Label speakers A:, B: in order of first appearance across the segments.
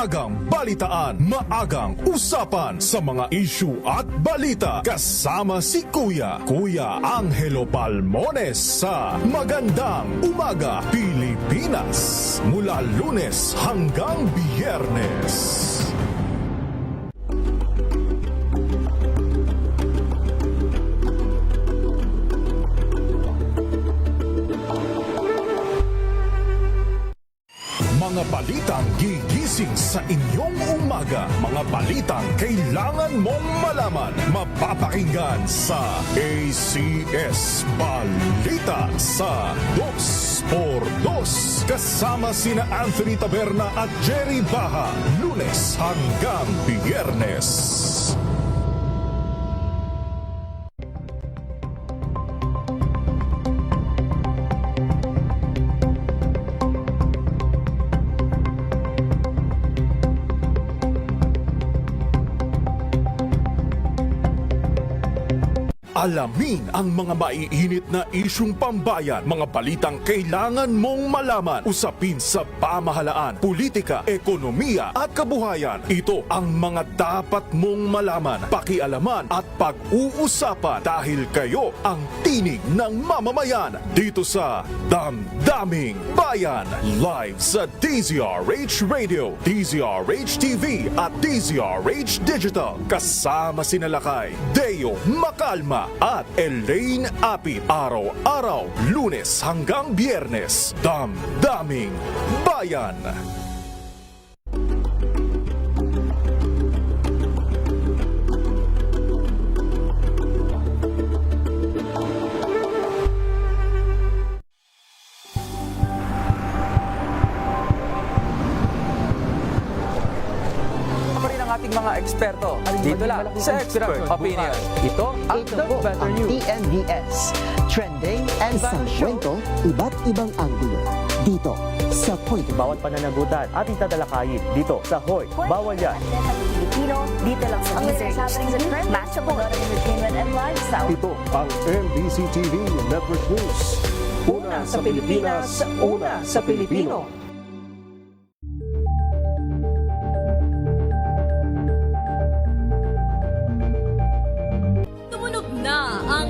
A: maagang balitaan, maagang usapan sa mga issue at balita. Kasama si Kuya Angelo Palmones sa Magandang Umaga Pilipinas. Mula Lunes hanggang Biyernes. Mga balitang gigising sa inyong umaga. Mga balitang kailangan mong malaman. Mapapakinggan sa ACS Balita sa 2x2. Kasama sina Anthony Taberna at Jerry Baha. Lunes hanggang Biyernes. Alamin ang mga maiinit na isyung pambayan, mga balitang kailangan mong malaman, usapin sa pamahalaan, politika, ekonomiya at kabuhayan. Ito ang mga dapat mong malaman, pakialaman at pag-uusapan dahil kayo ang tinig ng mamamayan dito sa Damdaming Bayan. Live sa DZRH Radio, DZRH TV at DZRH Digital. Kasama sina Lakay, Deo Macalma at Elaine Apit. Araw-araw, Lunes hanggang Biyernes. Damdaming Bayan.
B: Ating mga eksperto dito lang sa Expert Opinion. Ito ang The Better News.
C: TNVS, trending and isang kwento, iba't ibang anggulo. Dito sa Point.
D: Bawat pananagutan ating tatalakayin dito sa Hoy, Bawal Yan.
E: Pilipino, dito lang sa DZRH, matchable entertainment and lifestyle.
F: Ito ang MBC TV Network News.
B: Una sa Pilipinas, una sa Pilipino.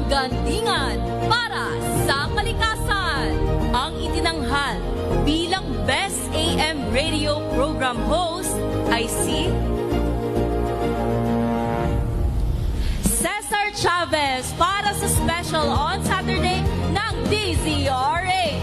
G: Gandingan para sa kalikasan. Ang itinanghal bilang Best AM Radio Program Host ay si Cesar Chavez para sa special on Saturday ng DZRH.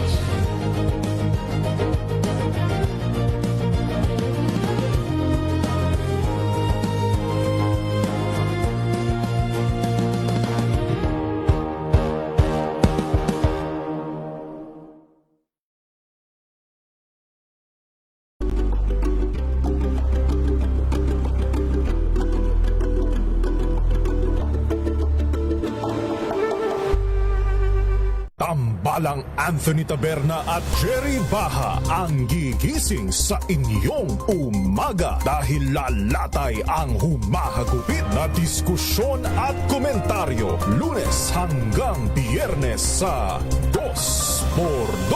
A: Tambalang Anthony Taberna at Jerry Baha ang gigising sa inyong umaga dahil lalatay ang humahagupit na diskusyon at komentaryo. Lunes hanggang Biyernes sa 2x2.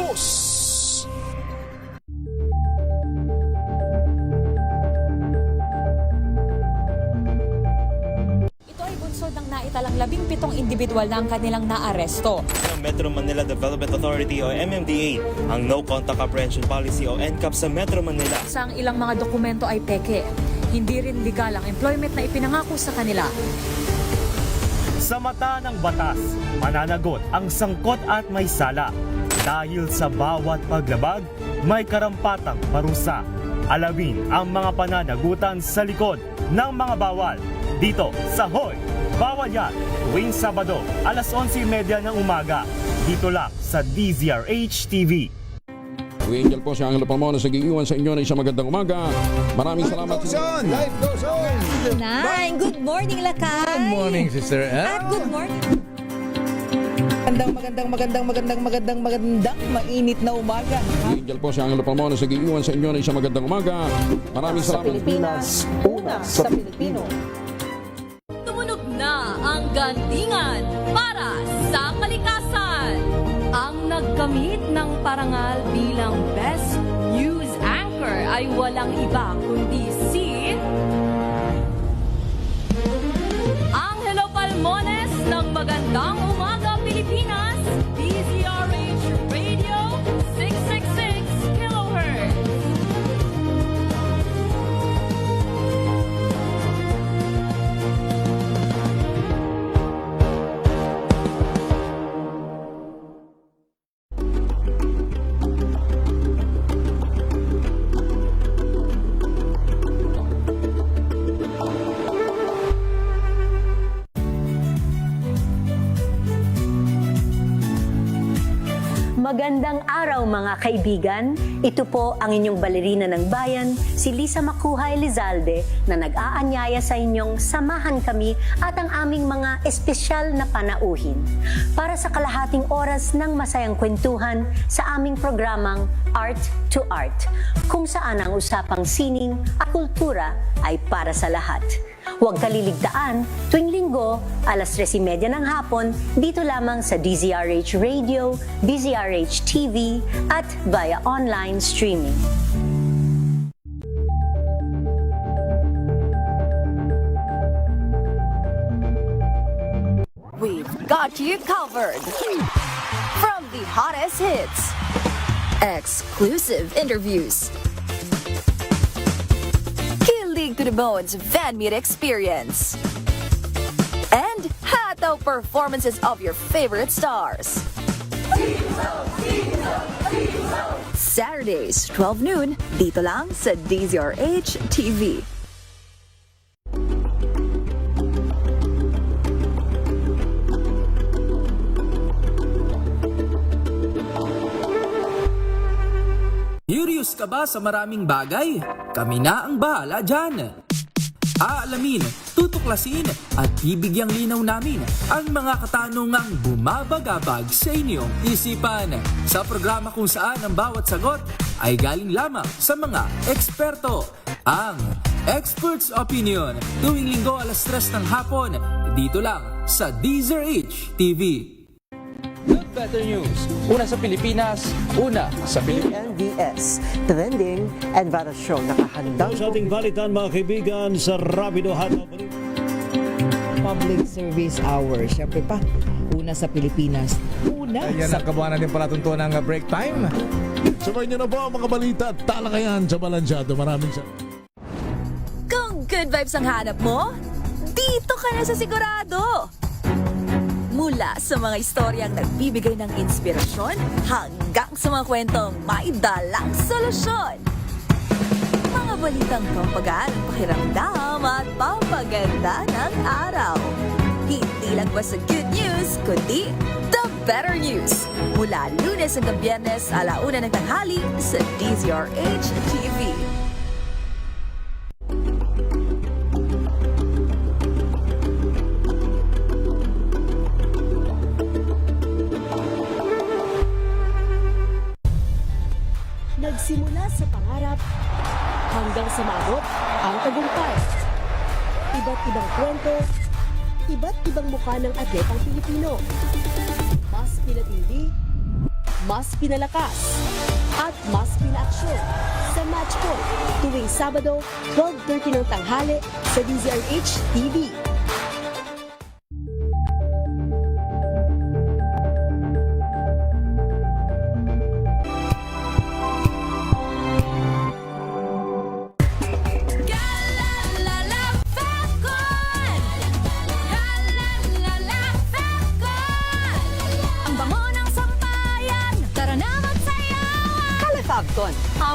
H: Ng naitalang 17 individual na ang kanilang naaresto.
D: Metro Manila Development Authority o MMDA ang No Contact Apprehension Policy o NCAP sa Metro Manila.
H: Sa ang ilang mga dokumento ay peke. Hindi rin legal ang employment na ipinangako sa kanila.
D: Sa mata ng batas, mananagot ang sangkot at may sala. Dahil sa bawat paglabag, may karampatang parusa. Alamin ang mga pananagutan sa likod ng mga bawal dito sa Hoy, Bawal Yan, tuwing Sabado, alas 11:30 ng umaga, dito lang sa DZRH TV.
F: Angel po si Angelo Palmones sa giiwan sa inyo na isang magandang umaga. Maraming salamat.
I: Life goes on!
E: Good morning, Lakay!
I: Good morning, Sister Ann.
E: At good morning!
C: Magandang mainit na umaga.
F: Angel po si Angelo Palmones sa giiwan sa inyo na isang magandang umaga. Maraming
C: Sa
F: salamat.
C: Pilipinas, una sa Pilipino.
G: Tumunog na ang gandingan para sa kalikasan. Ang nagkamit ng parangal bilang Best News Anchor driver ay walang iba kundi si Angelo Palmones ng Magandang Umaga Pilipinas, DZRH Radio 666 kHz.
J: Magandang araw mga kaibigan. Ito po ang inyong balerina ng bayan, si Lisa Makuha Elizalde, na nag-aanyaya sa inyong samahan kami at ang aming mga espesyal na panauhin para sa kalahating oras ng masayang kwentuhan sa aming programang Art to Art, kung saan ang usapang sining at kultura ay para sa lahat. Huwag kaliligtaan, tuwing linggo, alas 3:30 ng hapon, dito lamang sa DZRH Radio, DZRH TV, at via online streaming.
E: We've got you covered. From the hottest hits, exclusive interviews, kilig to the bones fan meet experience, and hataw performances of your favorite stars. Saturdays, 12 noon, dito lang sa DZRH TV.
B: Curious ka ba sa maraming bagay? Kami na ang bahala dyan. Aalamin, tutuklasin at bibigyang linaw namin ang mga katanungang bumabagabag sa inyong isipan. Sa programa kung saan ang bawat sagot ay galing lamang sa mga eksperto. Ang Expert's Opinion, tuwing linggo alas 3 ng hapon, dito lang sa DZRH TV. Good Better News. Una sa Pilipinas, una sa Pilipinas.
C: NVS, Trending and Viral Show. Nakahandang
D: Sa ating balitan mga kaibigan sa Rapido Hataw.
K: Public Service Hour. Siyempre pa, una sa Pilipinas. Una
I: Ayan
K: sa
I: ang kabuhanan din palatuntunan ng break time.
L: Sabay niyo na po ang mga balita at talakayan sa Balansyado. Maraming
E: Kung good vibes ang hanap mo, dito ka na sa sigurado. Mula sa mga istoryang nagbibigay ng inspirasyon hanggang sa mga kwentong may dalang solusyon. Mga balitang pampagaan ang pakiramdam at pampaganda ng araw. Hindi lang ba sa good news, kundi the better news. Mula Lunes hanggang Biyernes, 1:00 ng tanghali sa DZRH TV.
M: Nagsimula sa pangarap hanggang sa maabot ang tagumpay. Iba't ibang kwento, iba't ibang mukha ng atletang Pilipino. Mas pinatindi, mas pinalakas, at mas pinaaksyon sa Match Point tuwing Sabado, 12:30 ng tanghali sa DZRH TV.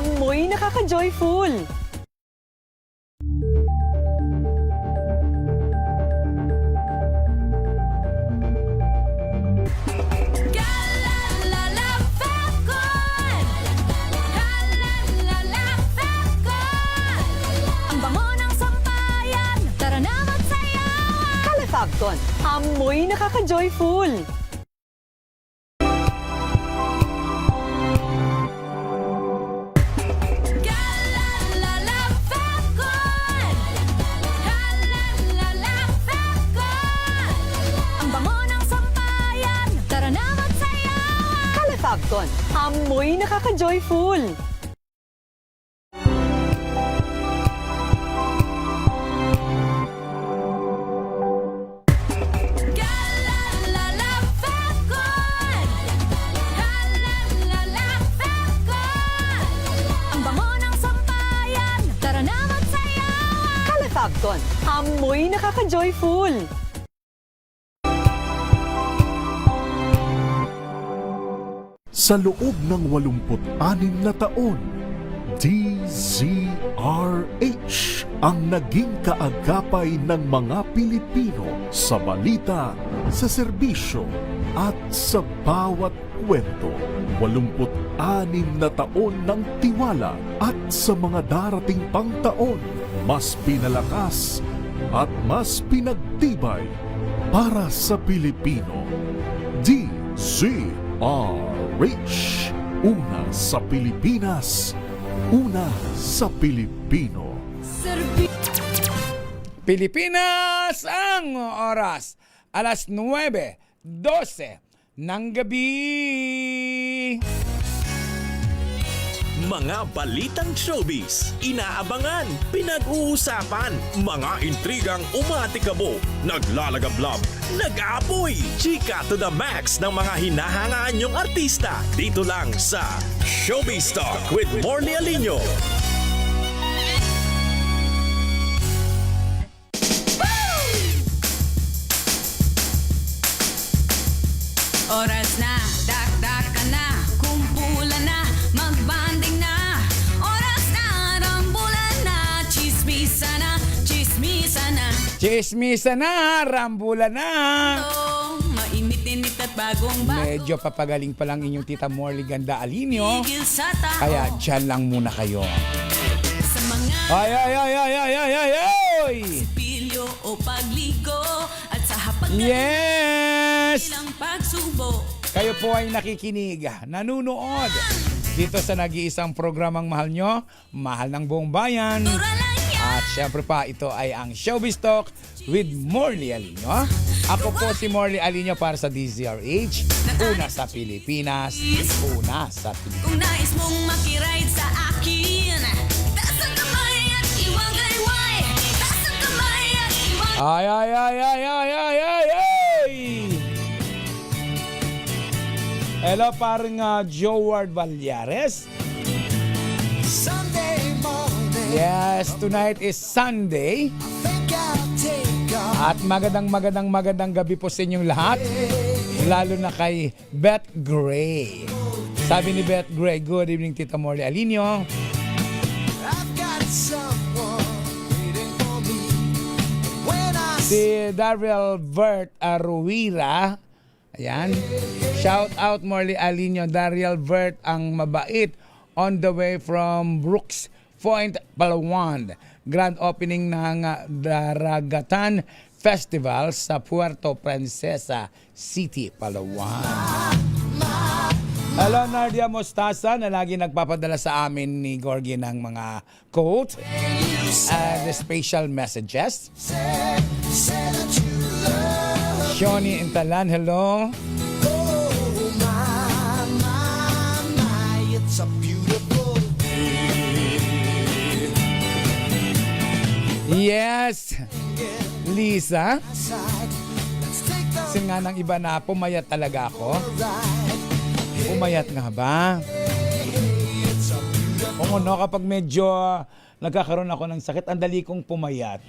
J: Amoy nakaka-joyful!
E: Ang bango ng sampayan, tara na magsayawan!
J: Calefacton, amoy nakaka-joyful!
E: Calefacton,
J: amoy nakaka-joyful!
M: mo'y nakaka-joyful.
A: Sa loob ng 86 na taon, DZRH ang naging kaagapay ng mga Pilipino sa balita, sa serbisyo at sa bawat kwento. 86 na taon ng tiwala at sa mga darating pang taon, mas pinalakas at mas pinagtibay para sa Pilipino. DZRH, una sa Pilipinas, una sa Pilipino.
N: Pilipinas ang oras. Alas 9:12 ng gabi.
O: Mga balitang showbiz, inaabangan, pinag-uusapan, mga intrigang umatikabo, naglalagablab, nag-aapoy, chika to the max ng mga hinahangaan nyong artista. Dito lang sa Showbiz Talk with Morley Alinio.
P: Oras na, dak-dak ka na, kumpulan na, magbanding na. Oras na, rambulan na, chismisa na, chismisa na.
N: Chismisa na, rambula na.
P: Mainit-init at bagong bago.
N: Medyo papagaling pa lang inyong Tita Morley Ganda Alinio.
P: Tigil sa tao.
N: Kaya dyan lang muna kayo.
P: Sa mga
N: Ay!
P: sipilyo o pagligo at sa hapag
N: Yes!
P: ilang pagsubo.
N: Kayo po ay nakikinig, nanunood dito sa nag-iisang programang mahal nyo, mahal ng buong bayan. At syempre pa, ito ay ang Showbiz Talk with Morley Alinio. Ako po si Morley Alinio para sa DZRH, una sa Pilipinas, una sa Pilipinas.
P: Kung nais mong makiride sa akin, taas ang kamay at iwang gayway. Taas ang kamay at iwang...
N: Ay! Hello, parang Joward Valyares. Yes, tonight is Sunday. At magandang gabi po sa inyong lahat. Lalo na kay Beth Gray. Sabi ni Beth Gray, good evening Tita Morley Alinio. Si Daryl Vert Aruira. Ayan. Shout out Morley Alinio, Daryl Vert ang mabait, on the way from Brooks Point, Palawan. Grand opening ng Daragatan Festival sa Puerto Princesa City, Palawan. Hello, Nardia Mostaza na lagi nagpapadala sa amin ni Gorgie ng mga quote and special messages. Shoni Intalan, hello. Yes, Lisa. Kasi nga ng iba na pumayat talaga ako. Pumayat nga ba? O no, kapag medyo nagkakaroon ako ng sakit, ang dali kong pumayat.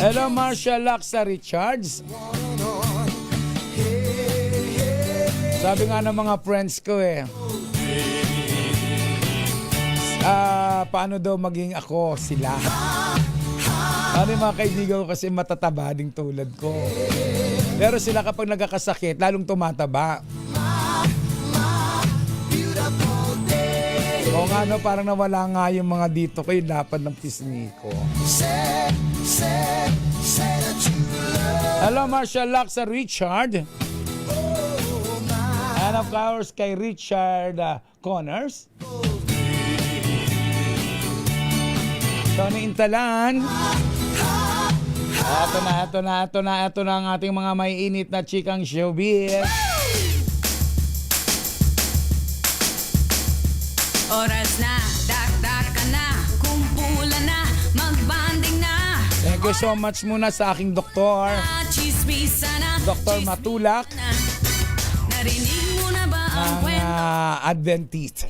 N: Hello, Marcia Laksa Richards. Sabi nga ng mga friends ko paano daw maging ako sila? Ano yung mga kaibigan ko kasi matataba ding tulad ko. Pero sila kapag nagkakasakit, lalong tumataba. O nga no, parang nawala nga yung mga dito ko, yung lapad ng pisngi ko. Hello, Marshall Laksa Richard. And of course, kay Richard Connors. Tony Intalan. Ito na ang ating mga maiinit na chikang showbiz.
P: Oras na, dak-dak ka na, kumpulan na, magbanding na.
N: Thank you so much muna sa aking doktor, Dr. Matulak,
P: Narinig mo na ba ang
N: ng Adventist.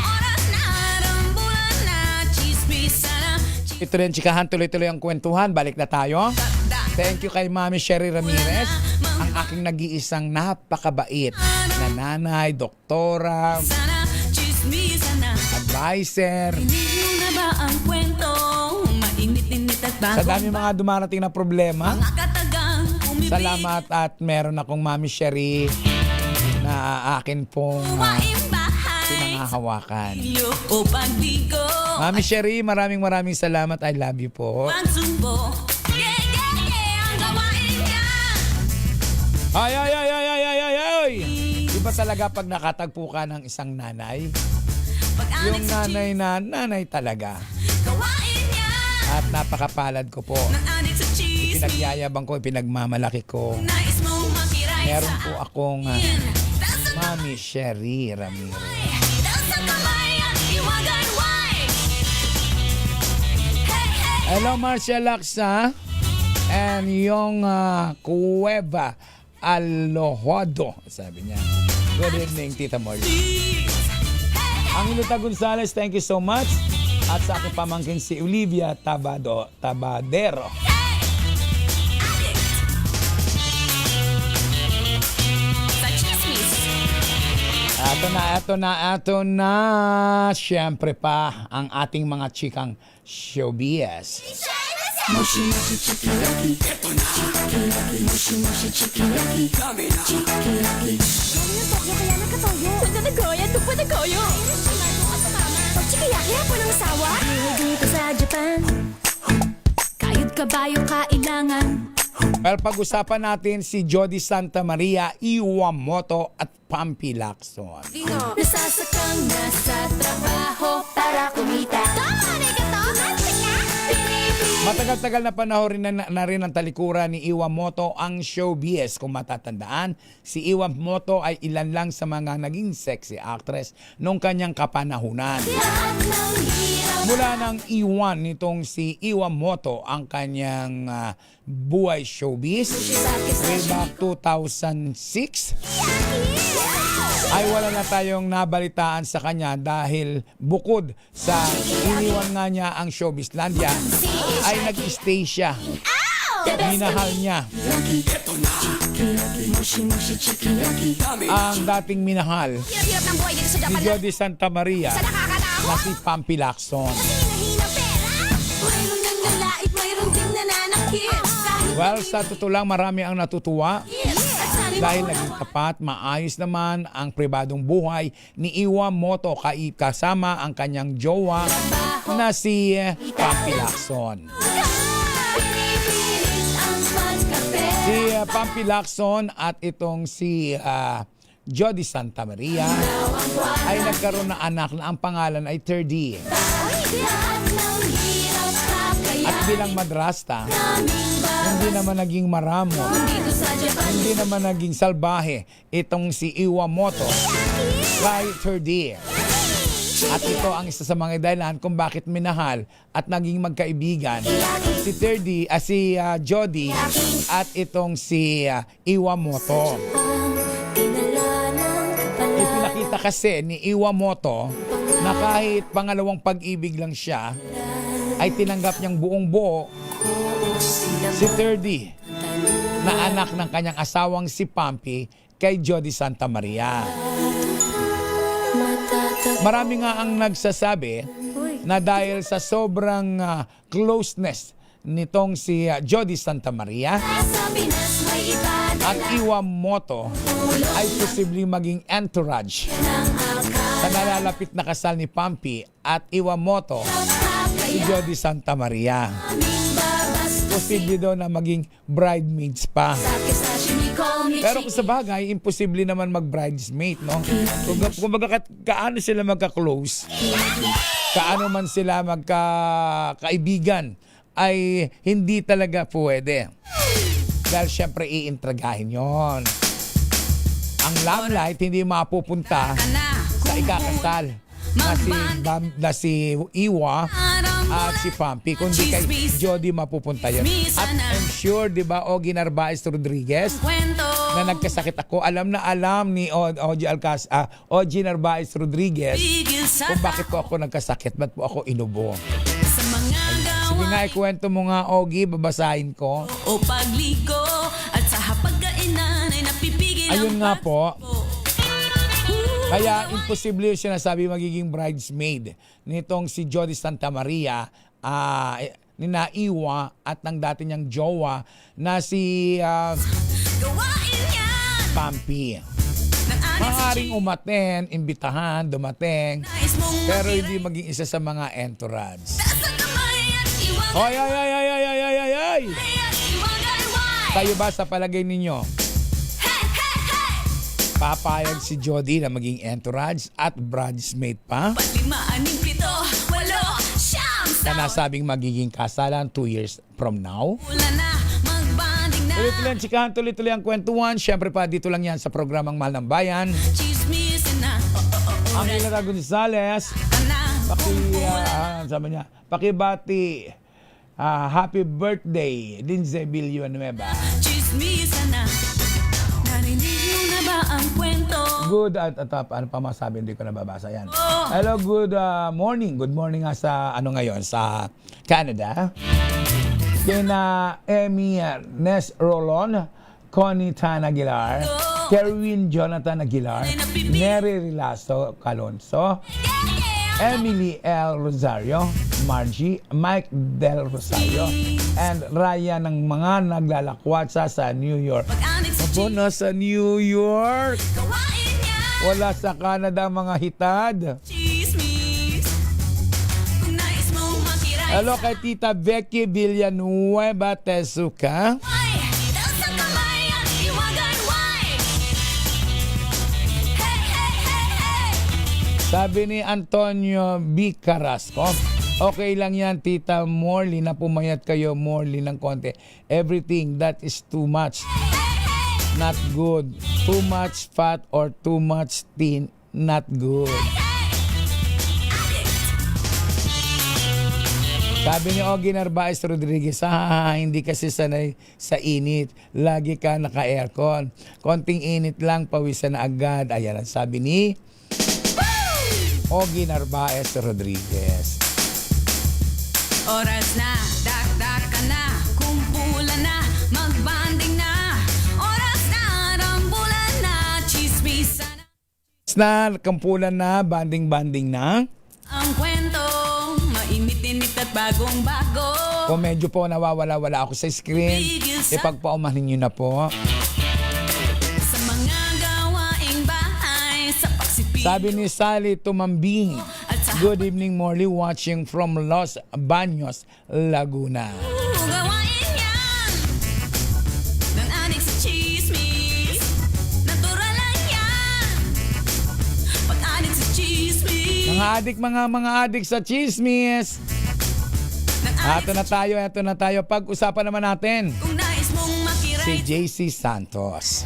P: oras na, rambulan na, chismisa na.
N: Ito rin, chikahan, tuloy-tuloy ang kwentuhan. Balik na tayo. Thank you kay Mami Sherry Ramirez, ang aking nag-iisang napakabait na nanay, doktora,
P: Chismisa na.
N: advisor.
P: Hindi na ba ang kwento? Mainit-init at bago.
N: Sa dami mga dumarating na problema,
P: Mga katagang umibig.
N: salamat at meron akong Mami Sherry na akin pong pinangahawakan.
P: Iyo o pagbigo.
N: Mami Sherry, maraming salamat. I love you po.
P: Pagsumbo. Yeah, yeah, yeah. Ang gawain niya.
N: Ay! Iba talaga pag nakatagpo ka ng isang nanay. Yung nanay na nanay talaga.
P: Gawain niya.
N: At napakapalad ko po.
P: Adik sa chismis.
N: Pinagyayabang ko, pinagmamalaki ko.
P: Nais mong makiray
N: Meron
P: sa
N: po akong Mami Sherry Ramirez.
P: Dahil sa kamay at iwagay-way. Hey, hey.
N: Hello, Marcia Laksa. And yung Cueva Alohodo, sabi niya. Good evening, Tita Molly. Ang Iluta Gonzales, thank you so much. At sa aking pamangkin si Olivia Tabadero.
P: Sa chismis.
N: Ito na. Siyempre pa ang ating mga chikang showbiz.
P: Mushi-mushi chiki-yaki. Eto na. Mushi-mushi chiki-yaki. Kami na. Chiki-yaki.
M: Kaya nakatoyo.
E: Punta na goya, tupa na goyo.
M: Pag chikiyaki, po ng asawa.
P: Dito sa Japan. Kayod kabayo kailangan.
N: Well, pag-usapan natin si Jody Santa Maria, Iwamoto at Pampi Lacson.
P: Nasasakang nasa trabaho para kumita.
N: Matagal-tagal na panahon na rin ang talikuran ni Iwamoto ang showbiz. Kung matatandaan, si Iwamoto ay ilan lang sa mga naging sexy actress nung kanyang kapanahunan. Mula nang iwan nitong si Iwamoto ang kanyang buhay showbiz way back 2006, ay wala na tayong nabalitaan sa kanya dahil bukod sa iniwan nga niya ang Showbizlandia, ay nag-stay siya. Minahal niya ang dating minahal
P: Hirap ng buhay dito sa
N: ni
P: Japan.
N: Jody Santa Maria na si Pampi Lacson.
P: Mayroon ng nalait, mayroon ding nananakit.
N: Well, sa totoo lang, marami ang natutuwa dahil naging tapat, maayos naman ang pribadong buhay ni Iwamoto kasama ang kanyang jowa na si Pampi Lacson. Si Pampi Lacson at itong si Jody Santa Maria ay nagkaroon ng anak na ang pangalan ay Terdy. At bilang madrasta, hindi naman naging maramo, hindi naman naging salbahe itong si Iwamoto kay Terdy. At ito ang isa sa mga dahilan kung bakit minahal at naging magkaibigan si Terdy, si Jody at itong si Iwamoto. Ipinakita kasi ni Iwamoto na kahit pangalawang pag-ibig lang siya, ay tinanggap niyang buong buo si Terdy na anak ng kanyang asawang si Pampi kay Jody Santa Maria. Marami nga ang nagsasabi na dahil sa sobrang closeness nitong si Jody Santa Maria at Iwamoto ay posibleng maging entourage sa nalalapit na kasal ni Pampi at Iwamoto si Jody Santa Maria. Posible daw na maging bridesmaids pa. Pero kung sa bagay, imposible naman mag-bridesmaid, no? Kung kaano sila magka-close, kaano man sila magka-kaibigan, ay hindi talaga pwede. Dahil syempre iintragahin yon. Ang lamplight hindi mapupunta sa ikakasal na si Iwa at si Pampi, kundi kay Jody mapupunta yun. At I'm sure, di ba, Ogie Narvaez Rodriguez, na nagkasakit ako, alam na alam ni Ogie Narvaez Rodriguez kung bakit po ako nagkasakit, ba't po ako inubo. Sige nga, ikwento mo nga, Ogie, babasahin ko.
P: O pagligo at sa hapagkainan ay napipigil.
N: Ayun nga po. Kaya imposible yung sinasabi magiging bridesmaid nitong si Jody Santa Maria, nina Iwa at ng dati niyang jowa na si Pampi. Maaaring umaten, imbitahan, dumating, pero hindi maging isa sa mga entourage. Hoy! Kayo ba sa palagay ninyo? Papayag si Jody na maging entourage at bridesmaid pa? Na nasabing magiging kasalan 2 years from now? Tuloy-tuloy ang chikahan, tuloy-tuloy ang kwentuhan. Siyempre pa, dito lang yan sa programang Mahal ng Bayan. Ang Ilara Gonzales, pakibati, happy birthday, Lindsay Villanueva. Good ano pa masabi, hindi ko nababasa yan. Hello, good morning. Good morning nga sa ngayon sa Canada. Kina Emmy Nes Rolon, Connie Tan Aguilar, Kerwin Jonathan Aguilar, Nery Rilaso Calonso, Emily L. Rosario, Margie, Mike Del Rosario, and Ryan ng mga naglalakwat sa New York. Ako nasa New York. Wala sa Canada mga hitad. Hello kay Tita Becky Villanueva Tesuca. Sabi ni Antonio B. Carrasco, okay lang yan, Tita Morley, na pumayat kayo, Morley, ng konti. Everything that is too much, not good. Too much fat or too much thin, not good. Sabi ni Ogie Narvaez Rodriguez, hindi kasi sanay sa init. Lagi ka naka-aircon. Konting init lang, pawisan na agad. Ayan ang sabi ni Ogie Narvaez Rodriguez.
P: Oras na, dak-dak ka na, kumpulan na, magbanding na. Oras na, rambulan na, chismisa
N: na. Kampulan na, banding-banding na.
P: Ang kwento, mainit-init at bagong-bago.
N: Kung medyo po nawawala-wala ako sa screen, ipagpaumanin nyo na po.
P: Sa mga gawaing bahay, sa pagsipin.
N: Sabi ni Sally Tumambing, good evening, Morley, watching from Los Baños, Laguna.
P: Gawain yan ng adik sa chismis. Natural lang yan pag-adik sa chismis.
N: Mga adik sa chismis. Eto na tayo. Pag-usapan naman natin
P: Kung nais mong makiray,
N: si JC Santos.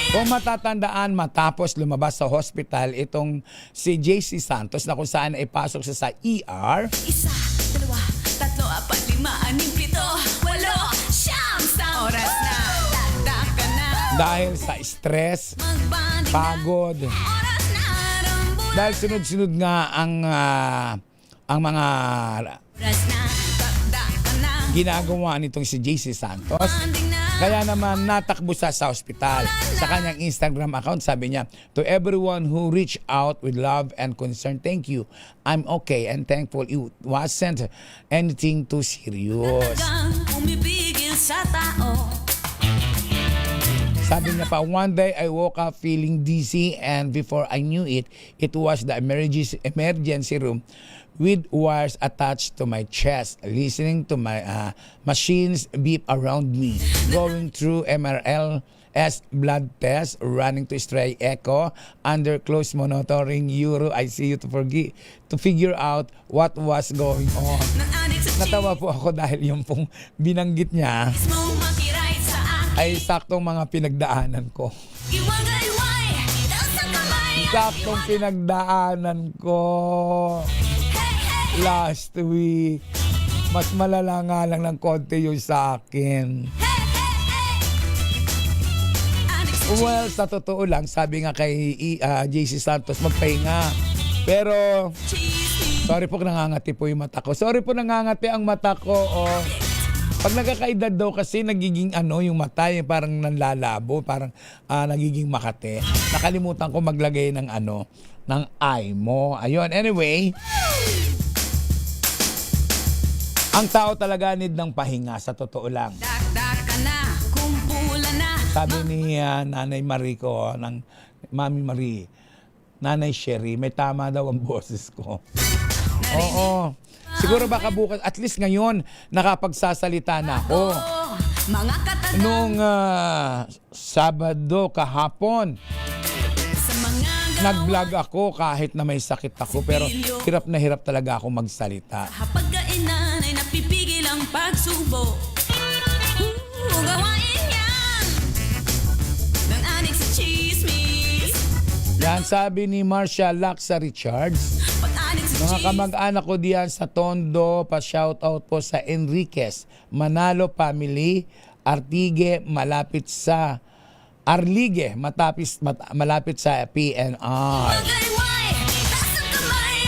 N: Kung matatandaan, matapos lumabas sa hospital itong si JC Santos na kung saan ay pasok siya sa ER.
P: 1, 2, 3, 4, 5, 6, 7, 8, 9, 10. Oras na, dak-dak ka na.
N: Dahil sa stress, pagod. Dahil sunod-sunod nga ang mga
P: Oras na, dak-dak ka na.
N: ginagawa nitong si JC Santos.
P: Banding na.
N: Kaya naman natakbo sa ospital. Sa kanyang Instagram account, sabi niya, "To everyone who reached out with love and concern, thank you. I'm okay and thankful it wasn't anything too serious."
P: Umibigil sa tao.
N: Sabi niya pa, "One day I woke up feeling dizzy and before I knew it, it was the emergency room with wires attached to my chest, listening to my machines beep around me, going through MRLS blood test, running to stray echo, under close monitoring Euro ICU to figure out what was going on." Natawa po ako dahil yung pong binanggit niya ay saktong mga pinagdaanan ko. Saktong pinagdaanan ko last week. Mas malala nga lang ng konti yung sa akin. Well, sa totoo lang, sabi nga kay JC Santos, magpahinga. Pero, sorry po, nangangati po yung mata ko. Sorry po, nangangati ang mata ko. Oh. Pag nagkakaedad daw kasi nagiging yung mata, parang nanlalabo, parang nagiging makate. Nakalimutan ko maglagay ng ng eye mo. Ayun, anyway. Ang tao talaga need ng pahinga, sa totoo lang. Sabi ni Nanay Marie ko, ng Mami Marie, Nanay Sherry, may tama daw ang boses ko. Oo. Siguro baka bukas, at least ngayon, nakapagsasalita na ako. Noong Sabado kahapon, nag-vlog ako kahit na may sakit ako, pero hirap na hirap talaga ako magsalita.
P: Pagkainan ay napipigil ang pagsubo. Gawain yan ng adik sa chismis.
N: Yan sabi ni Marcia Laksa Richards. Mga kamag-anak ko diyan sa Tondo, pa-shoutout po sa Enriquez, Manalo family, Artigue, malapit sa Arligue, malapit sa PNR.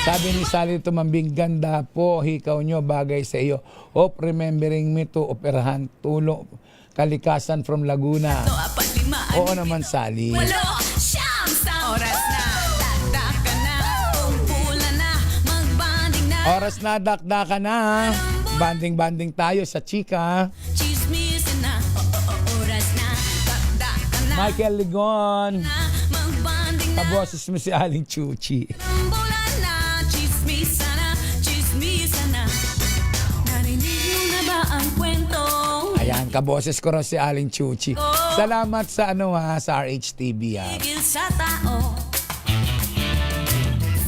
N: Sabi ni Sally Tumambing, "Ganda po, hikaw nyo, bagay sa iyo. Hope remembering me to operahan, tulong, kalikasan from Laguna." Oo naman, Sally.
P: Oras na, dakda na, kumpulan na, magbanding na.
N: Oras na, dakda na. Banding-banding tayo sa chika.
P: Chismis na, oras na, dakda na.
N: Michael Ligon.
P: Magbanding na.
N: Kaboses mo si Aling Chuchi.
P: Rambulan na, chismis na. Narinig mo na ba ang kwento?
N: Ayan, kaboses ko rin si Aling Chuchi. Salamat sa sa RHTV ha.
P: Tigil sa tao.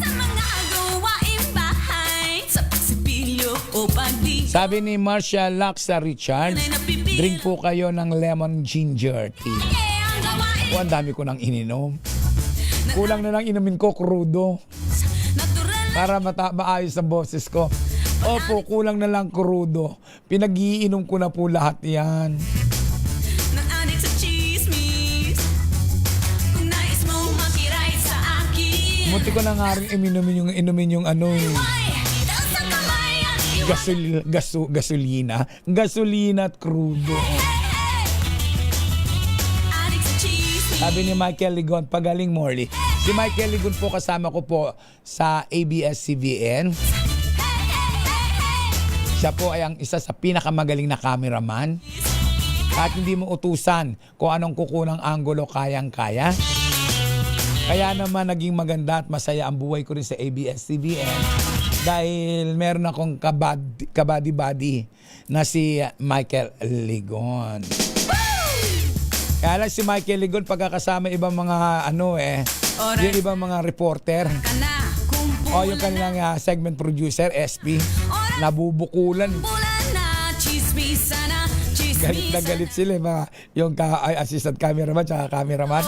P: Sa mga gawaing bahay, sa pagsipilyo o pagdi.
N: Sabi ni Marcia Laksa Richards, drink po kayo ng lemon ginger tea. O, ang dami ko nang ininom. Kulang na lang inumin ko krudo. Para maayos ang boses ko. Opo, kulang na lang krudo. Pinag-iinom ko na po lahat yan.
P: Nang adik sa chismis. Kung nais mong makiray sa akin.
N: Munti ko na nga rin inumin yung gasolina. Gasolina at krudo. Sabi ni Michael Ligon, pagaling Morley. Si Michael Ligon po kasama ko po sa ABS-CBN. Siya po ay ang isa sa pinakamagaling na cameraman. At hindi mo utusan kung anong kukunang anggulo kayang-kaya. Kaya naman naging maganda at masaya ang buhay ko rin sa ABS-CBN dahil meron akong kabady-body na si Michael Ligon. Kaya lang si Michael Ligon pagkakasama ibang mga yung ibang mga reporter o yung kanilang segment producer SP nabubukulan. Galit na galit sila yung assistant cameraman at cameraman.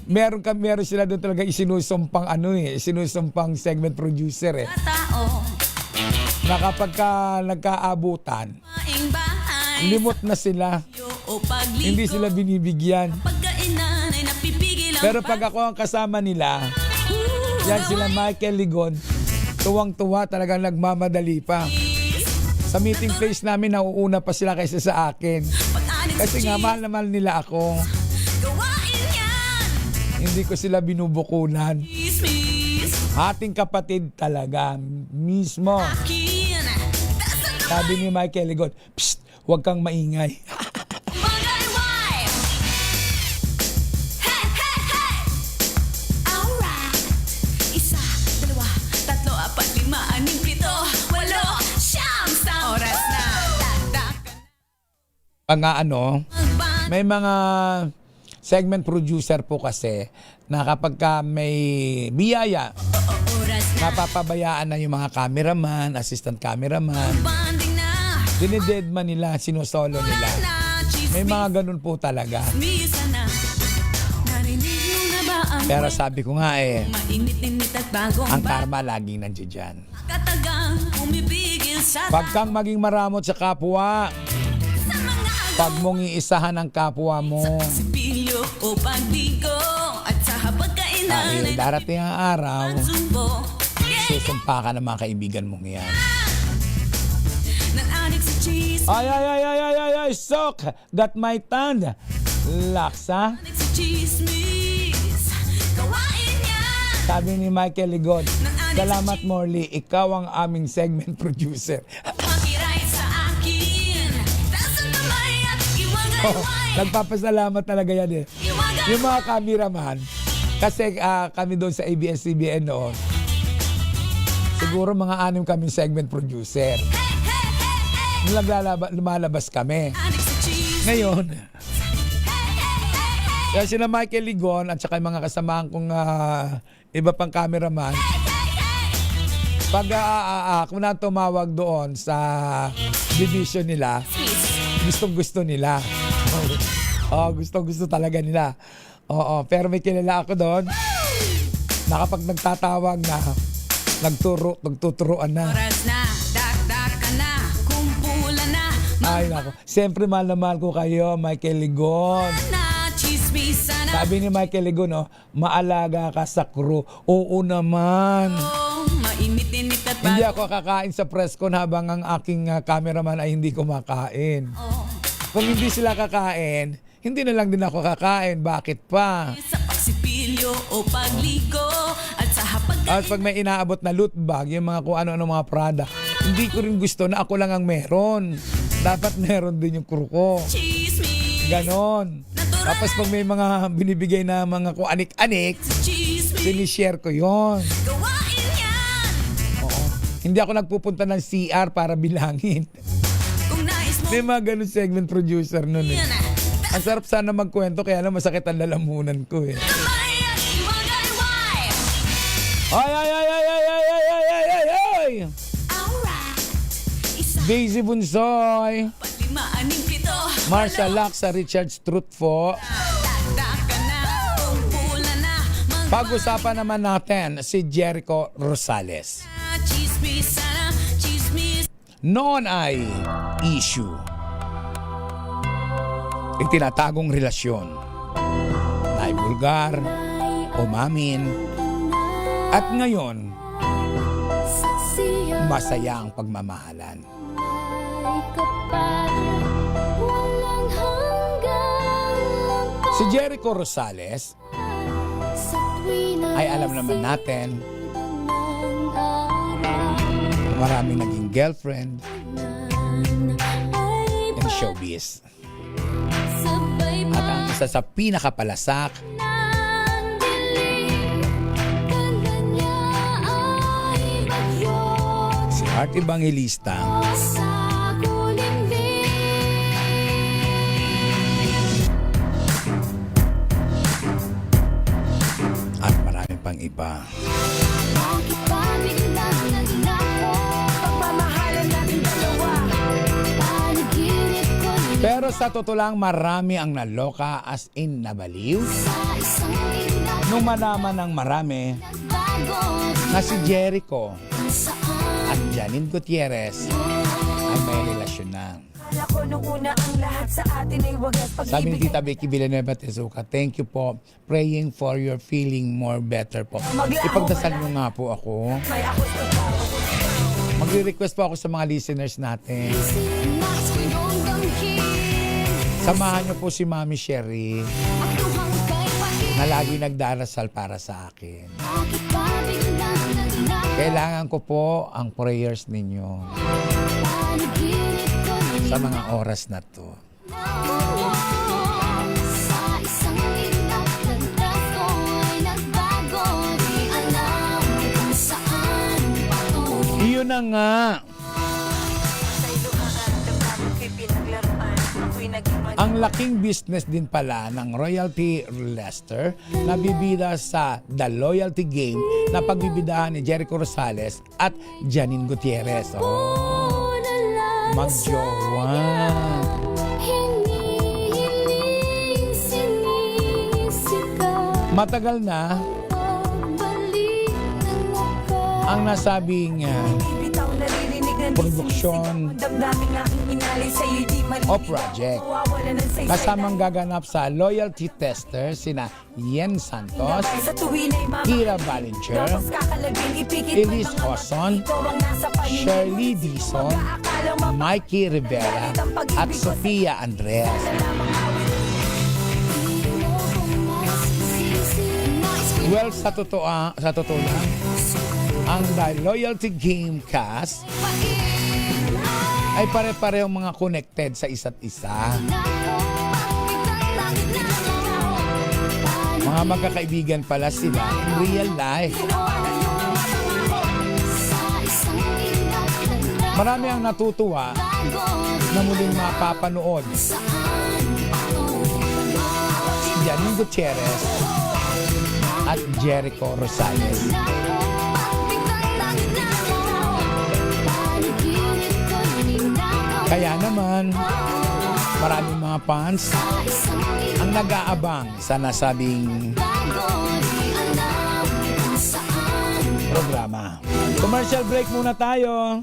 N: Meron sila doon talaga isinusumpang isinusumpang segment producer na kapag nagkaabutan limot na sila. Hindi sila binibigyan. Pero pag ako ang kasama nila, yan sila Michael Ligon, tuwang-tuwa, talagang nagmamadali pa. Sa meeting place namin, nauuna pa sila kaysa sa akin. Kasi nga, mahal na mahal nila ako. Hindi ko sila binubukulan. Ating kapatid talaga, mismo. Sabi ni Michael Ligon, psst, huwag kang maingay.
P: Isa, dalawa, tatlo, apat, lima, anim, pito, walo, siyam, oras na.
N: May mga segment producer po kasi na kapag ka may biyaya, napapabayaan na yung mga cameraman, assistant cameraman, dinidedman nila, sinusolo nila. May mga ganun po talaga. Pero sabi ko nga ang karma laging nandiyan dyan. Pag kang maging maramot sa kapwa, pag mong iisahan ang kapwa mo, dahil darating ang araw, susumpa ka ng mga kaibigan mong yan. Ay, sok! Got my tongue! Laksa? Sabi ni Michael Ligon, salamat Morley, ikaw ang aming segment producer. Nagpapasalamat talaga yan eh. Yung mga cameraman, kasi kami doon sa ABS-CBN noon, siguro mga 6 kaming segment producer. Lumalabas kami. Ngayon, kaya sila Michael Ligon at saka yung mga kasamahan kong iba pang cameraman, pag kung na tumawag doon sa division nila, gustong-gusto nila. Gustong-gusto talaga nila. Pero may kilala ako doon na kapag nagtatawag na, nagtuturuan na. Ay nako, siyempre mahal na mahal ko kayo, Michael Ligon. Sabi ni Michael Ligon, maalaga ka sa crew. Oo naman. Hindi ako kakain sa press con habang ang aking cameraman ay hindi kumakain. Kung hindi sila kakain, hindi na lang din ako kakain. Bakit pa? At pag may inaabot na loot bag, yung mga kung ano-ano mga product, hindi ko rin gusto na ako lang ang meron. Dapat meron din yung crew ko. Ganon. Tapos pag may mga binibigay na mga kung anik-anik, sinishare ko yon. Hindi ako nagpupunta ng CR para bilangin. May mga ganun segment producer nun eh. Ang sarap sana magkwento, kaya lang masakit ang lalamunan ko eh. Ay! Daisy Bunsoy, Marsha Laksa, Richard Strutfo. Pag-usapan naman natin si Jericho Rosales. Noon ay issue, itinatagong relasyon, naibulgar, umamin, at ngayon, masaya ang pagmamahalan. Si Jericho Rosales ay alam naman natin, maraming naging girlfriend in showbiz. At ang isa sa pinakapalasak, si Art Evangelista. At marami pang iba. Pero sa totoo lang, marami ang naloka, as in nabaliw. Nung malaman ng marami na si Jericho at Janine Gutierrez ay may relasyon na. Sabi ni Tita Becky Villanueva Tezuka, thank you po, praying for your feeling more better po. Ipagdasal nyo nga po ako. Magre-request po ako sa mga listeners natin. Samahan niyo po si Mami Sherry na lagi nagdarasal para sa akin. Kailangan ko po ang prayers ninyo sa mga oras na to. Iyon na nga. Ang laking business din pala ng Royalty Leicester na bibida sa The Loyalty Game na pagbibidahan ni Jericho Rosales at Janine Gutierrez. Oh, magjowa. Matagal na ang nasabing produksyon o project. Kasamang gaganap sa loyalty tester sina Yen Santos, Kira Ballinger, Elise Hoson, Shirley Dizon, Mikey Rivera, at Sofia Andres. Well, sa totoo lang, ang The Loyalty Game cast ay pare-parehong mga connected sa isa't isa. Mga magkakaibigan pala sila in real life. Marami ang natutuwa na muling mapapanood si Janine Gutierrez at Jericho Rosales. Kaya naman, maraming mga fans ang nag-aabang sa nasabing programa. Commercial break muna tayo.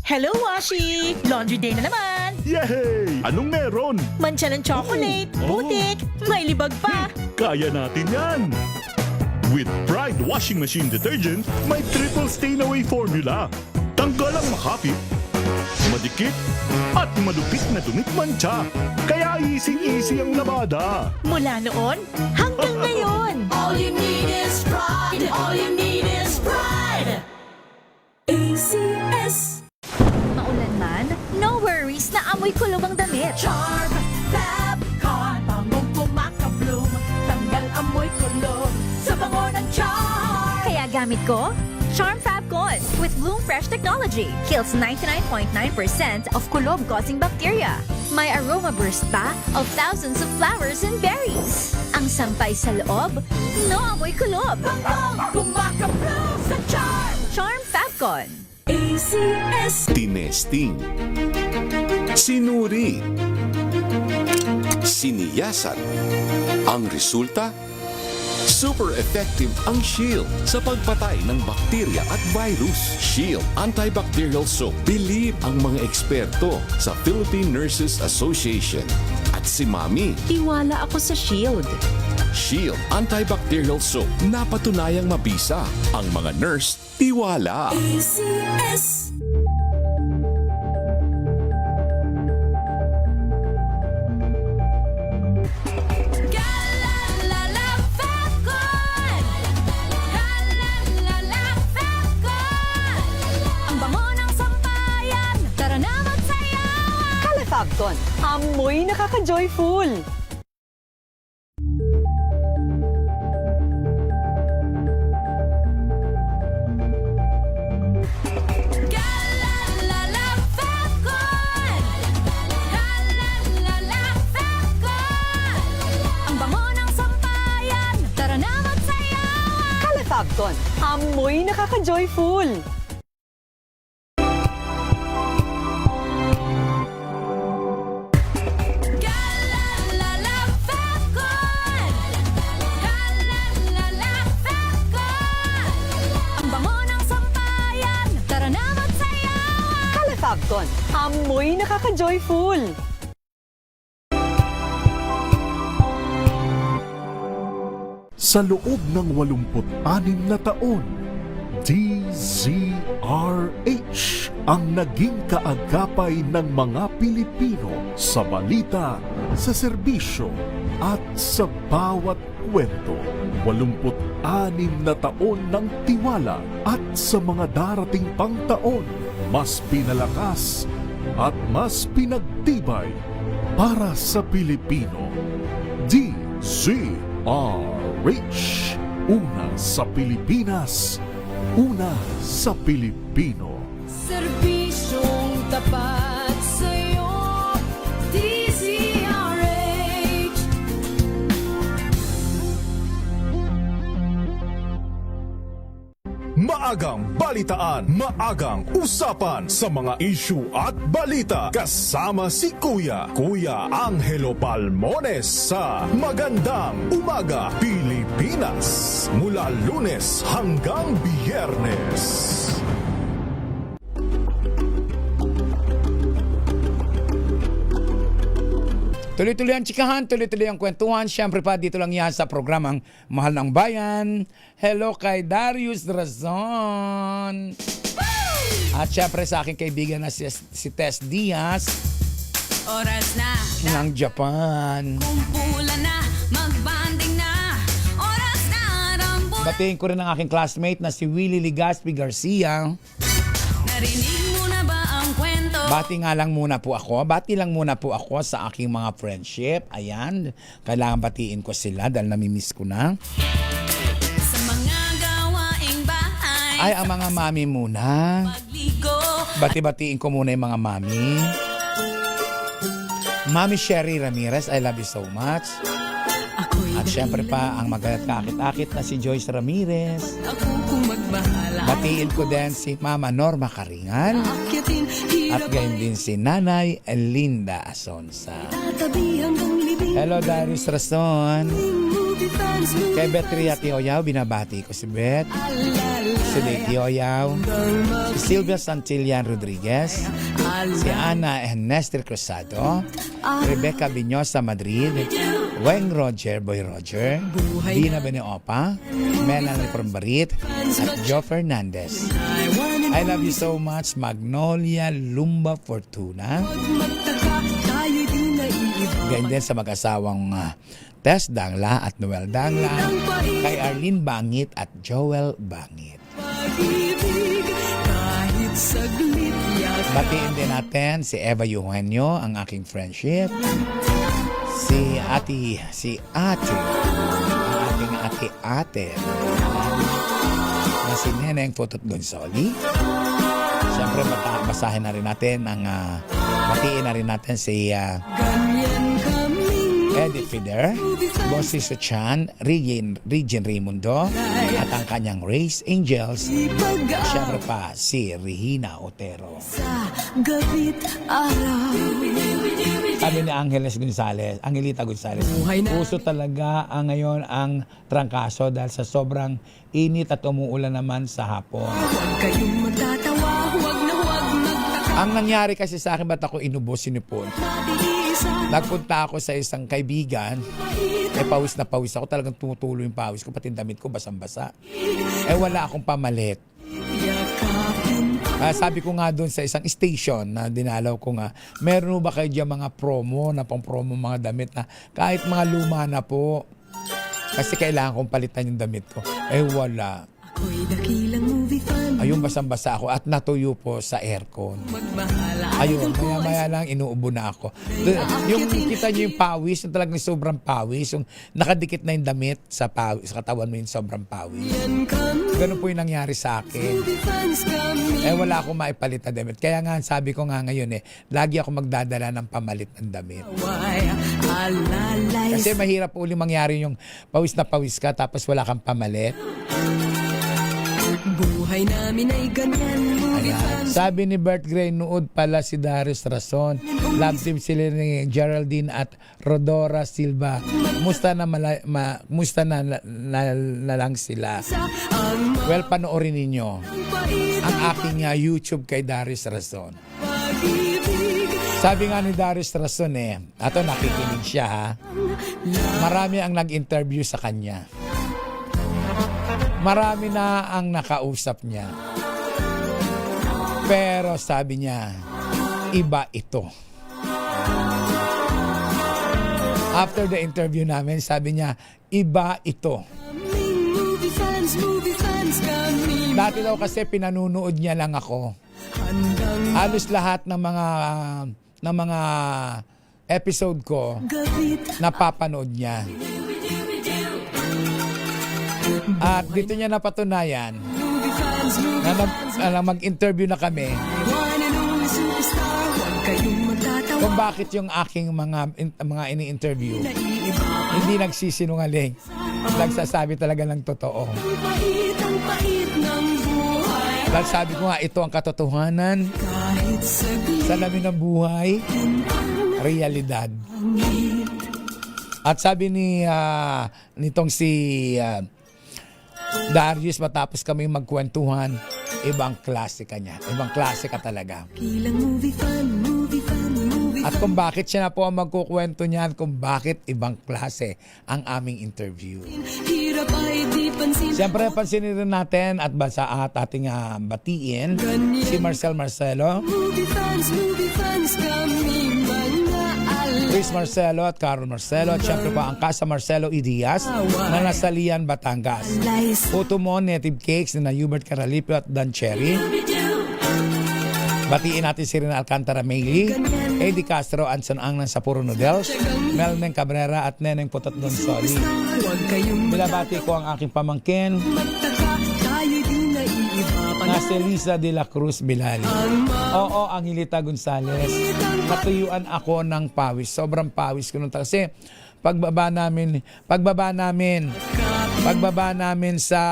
Q: Hello, Washi! Laundry day na naman!
A: Yay! Anong meron?
Q: Mancha ng chocolate, putik, may libag pa!
A: Kaya natin yan! With Pride Washing Machine Detergent, may triple stain-away formula. Tanggal ang makapit, madikit, at malupit na dumit mancha. Kaya easy-easy ang labada.
Q: Mula noon hanggang ngayon!
P: All you need is pride. All you need is pride.
E: ACS. Maulan man, no worries na amoy kulong ang damit.
P: Charm Fab Con. Bangong kumakabloom. Tanggal amoy kulong sa bango ng Charm.
E: Kaya gamit ko, Charm Fabcon with Bloom Fresh technology. Kills 99.9% of kulob-causing bacteria. May aroma burst pa of thousands of flowers and berries. Ang sampay sa loob, no amoy kulob.
P: Bangong kumakabloom sa Charm.
E: Charm Fabcon.
P: ACS.
R: Tinesting, sinuri, siniyasan. Ang resulta, super effective ang Shield sa pagpatay ng bakterya at virus. Shield Antibacterial Soap. Believe ang mga eksperto sa Philippine Nurses Association. At si Mami.
S: Tiwala ako sa Shield.
R: Shield Antibacterial Soap. Napatunayang mabisa. Ang mga nurse, tiwala.
P: ACS.
S: Fabcon, amoy nakaka-joyful.
P: Ang bango ng sampayan, tara na magsayawan.
S: Kala Fabcon, amoy nakaka-joyful. Fabcon, amoy nakaka-joyful.
A: Sa loob ng 86 na taon, DZRH ang naging kaagapay ng mga Pilipino sa balita, sa serbisyo at sa bawat kwento. 86 na taon ng tiwala at sa mga darating pang taon, mas pinalakas at mas pinagtibay para sa Pilipino. DZRH, una sa Pilipinas, una sa Pilipino.
P: Serbisyong tapat sa'yo, DZRH.
A: Maagang balitaan, maagang usapan sa mga issue at balita. Kasama si Kuya Angelo Palmones sa Magandang Umaga Pilipinas. Mula Lunes hanggang Biyernes.
N: Tuloy-tuloy ang tsikahan, tuloy-tuloy ang kwentuhan. Siyempre pa, dito lang yan sa programang Mahal ng Bayan. Hello kay Darius Razon. At siyempre sa aking kaibigan na si Tess Diaz.
P: Oras na.
N: Ng Japan.
P: Kumpulan na, magbanding na. Oras na, rambulan.
N: Batiin ko rin ang aking classmate na si Willie Ligaspi Garcia.
P: Narinig mo na ba ang kwento?
N: Bati lang muna po ako sa aking mga friendship. Ayan, kailangan batiin ko sila dahil namimiss ko na.
P: Sa mga gawaing bahay.
N: Ay, ang mga mami muna.
P: Pagligo.
N: Bati-batiin ko muna yung mga mami. Mami Sherry Ramirez, I love you so much. At syempre pa ang magkakakit-akit na si Joyce Ramirez.
P: Ako kung magbahala.
N: Batiin ko din si Mama Norma Karingan. At gayon din si Nanay Linda Asonsa. Hello, Darius Rason. Kay Betria Tioyaw, binabati ko si Bet. Si Dave Tioyaw. Si Silvia Santillan Rodriguez. Si Ana Nestor Cruzado. Rebecca Binyosa Madrid. Weng Roger, Boy Roger. Dina Beneopa. Melanie Prombarit. At Joe Fernandez. I love you so much, Magnolia Lumba Fortuna. Ganyan din sa mag-asawang Tess Dangla at Noel Dangla, kay Arlene Bangit at Joel Bangit. Batiin din natin si Eva Eugenio, ang aking friendship. Si Ate, ang ating ate-ate. Na si Neneng Fotot Gonsoli. Siyempre, basahin na rin natin batiin na rin natin si Edith Fider, Bossy Suchan, Regine Raimundo, at ang kanyang Race Angels. Siyempre pa si Regina Otero. Sabi ni Angelita Gonzales, puso talaga ngayon ang trangkaso dahil sa sobrang init at umuulan naman sa hapon.
P: Huwag kayong magtatawa, huwag na huwag magtaka.
N: Ang nangyari kasi sa akin, ba't ako inubos, sinipon? Nagpunta ako sa isang kaibigan, pawis na pawis ako, talagang tumutulo yung pawis ko, pati damit ko basang-basa. Wala akong pamalit. Sabi ko nga doon sa isang station na dinalaw ko nga, meron ba kayo dyan mga promo, na pang-promo mga damit na kahit mga luma na po, kasi kailangan kong palitan yung damit ko. Wala.
P: Ako'y dakilang movie fan.
N: Ayun, basang-basa ako at natuyo po sa aircon. Ayun, maya-maya lang inuubo na ako. Yung kita nyo yung pawis, yung talagang sobrang pawis, yung nakadikit na yung damit sa pawis, sa katawan mo yung sobrang pawis. Ganun po yung nangyari sa akin. Wala akong maipalit na damit. Kaya nga, sabi ko nga ngayon lagi ako magdadala ng pamalit ng damit. Kasi mahirap uli mangyari yung pawis na pawis ka tapos wala kang pamalit.
P: Buhay namin ay ganyan.
N: Ayan. Sabi ni Bert Gray, nood pala si Darius Rason. Love team sila ni Geraldine at Rodora Silva. Musta na lang sila. Well, panoorin ninyo ang aking YouTube kay Darius Rason. Sabi nga ni Darius Rason ato nakikinig siya ha. Marami ang nag-interview sa kanya. Marami na ang nakausap niya. Pero sabi niya, iba ito. After the interview namin, sabi niya, iba ito. Dati daw kasi pinanunood niya lang ako. Halos lahat ng mga episode ko napapanood niya. At dito niya napatunayan na mag-interview na kami kung bakit yung aking mga ini-interview hindi nagsisinungaling. Nagsasabi talaga ng totoo. Dahil sabi ko nga, ito ang katotohanan. Salamin ng buhay, realidad. At sabi nitong si Darius, matapos kami magkwentuhan, ibang klase ka niya. Ibang klase ka talaga. At kung bakit siya na po ang magkukwento niyan, kung bakit ibang klase ang aming interview. Siyempre, pansinin rin natin at ating batiin si Marcel Marcelo, Chris Marcelo at Carol Marcelo, at siyempre pa ang Casa Marcelo Idiaz na nasa Lian, Batangas. Putumon, Native Cakes na Hubert Caralipio at Dan Cherry. Batiin natin si Rina Alcantara Mayli, Eddie Castro, Anson Angnan sa Puro Noodles, Melneng Cabrera at Neneng Putot Donsoli. Binabati ko ang aking pamangkin na si Lisa de la Cruz Bilali. Oo, ang Hilita Gonzales. Natuyuan ako ng pawis. Sobrang pawis ko nung kasi pagbaba namin sa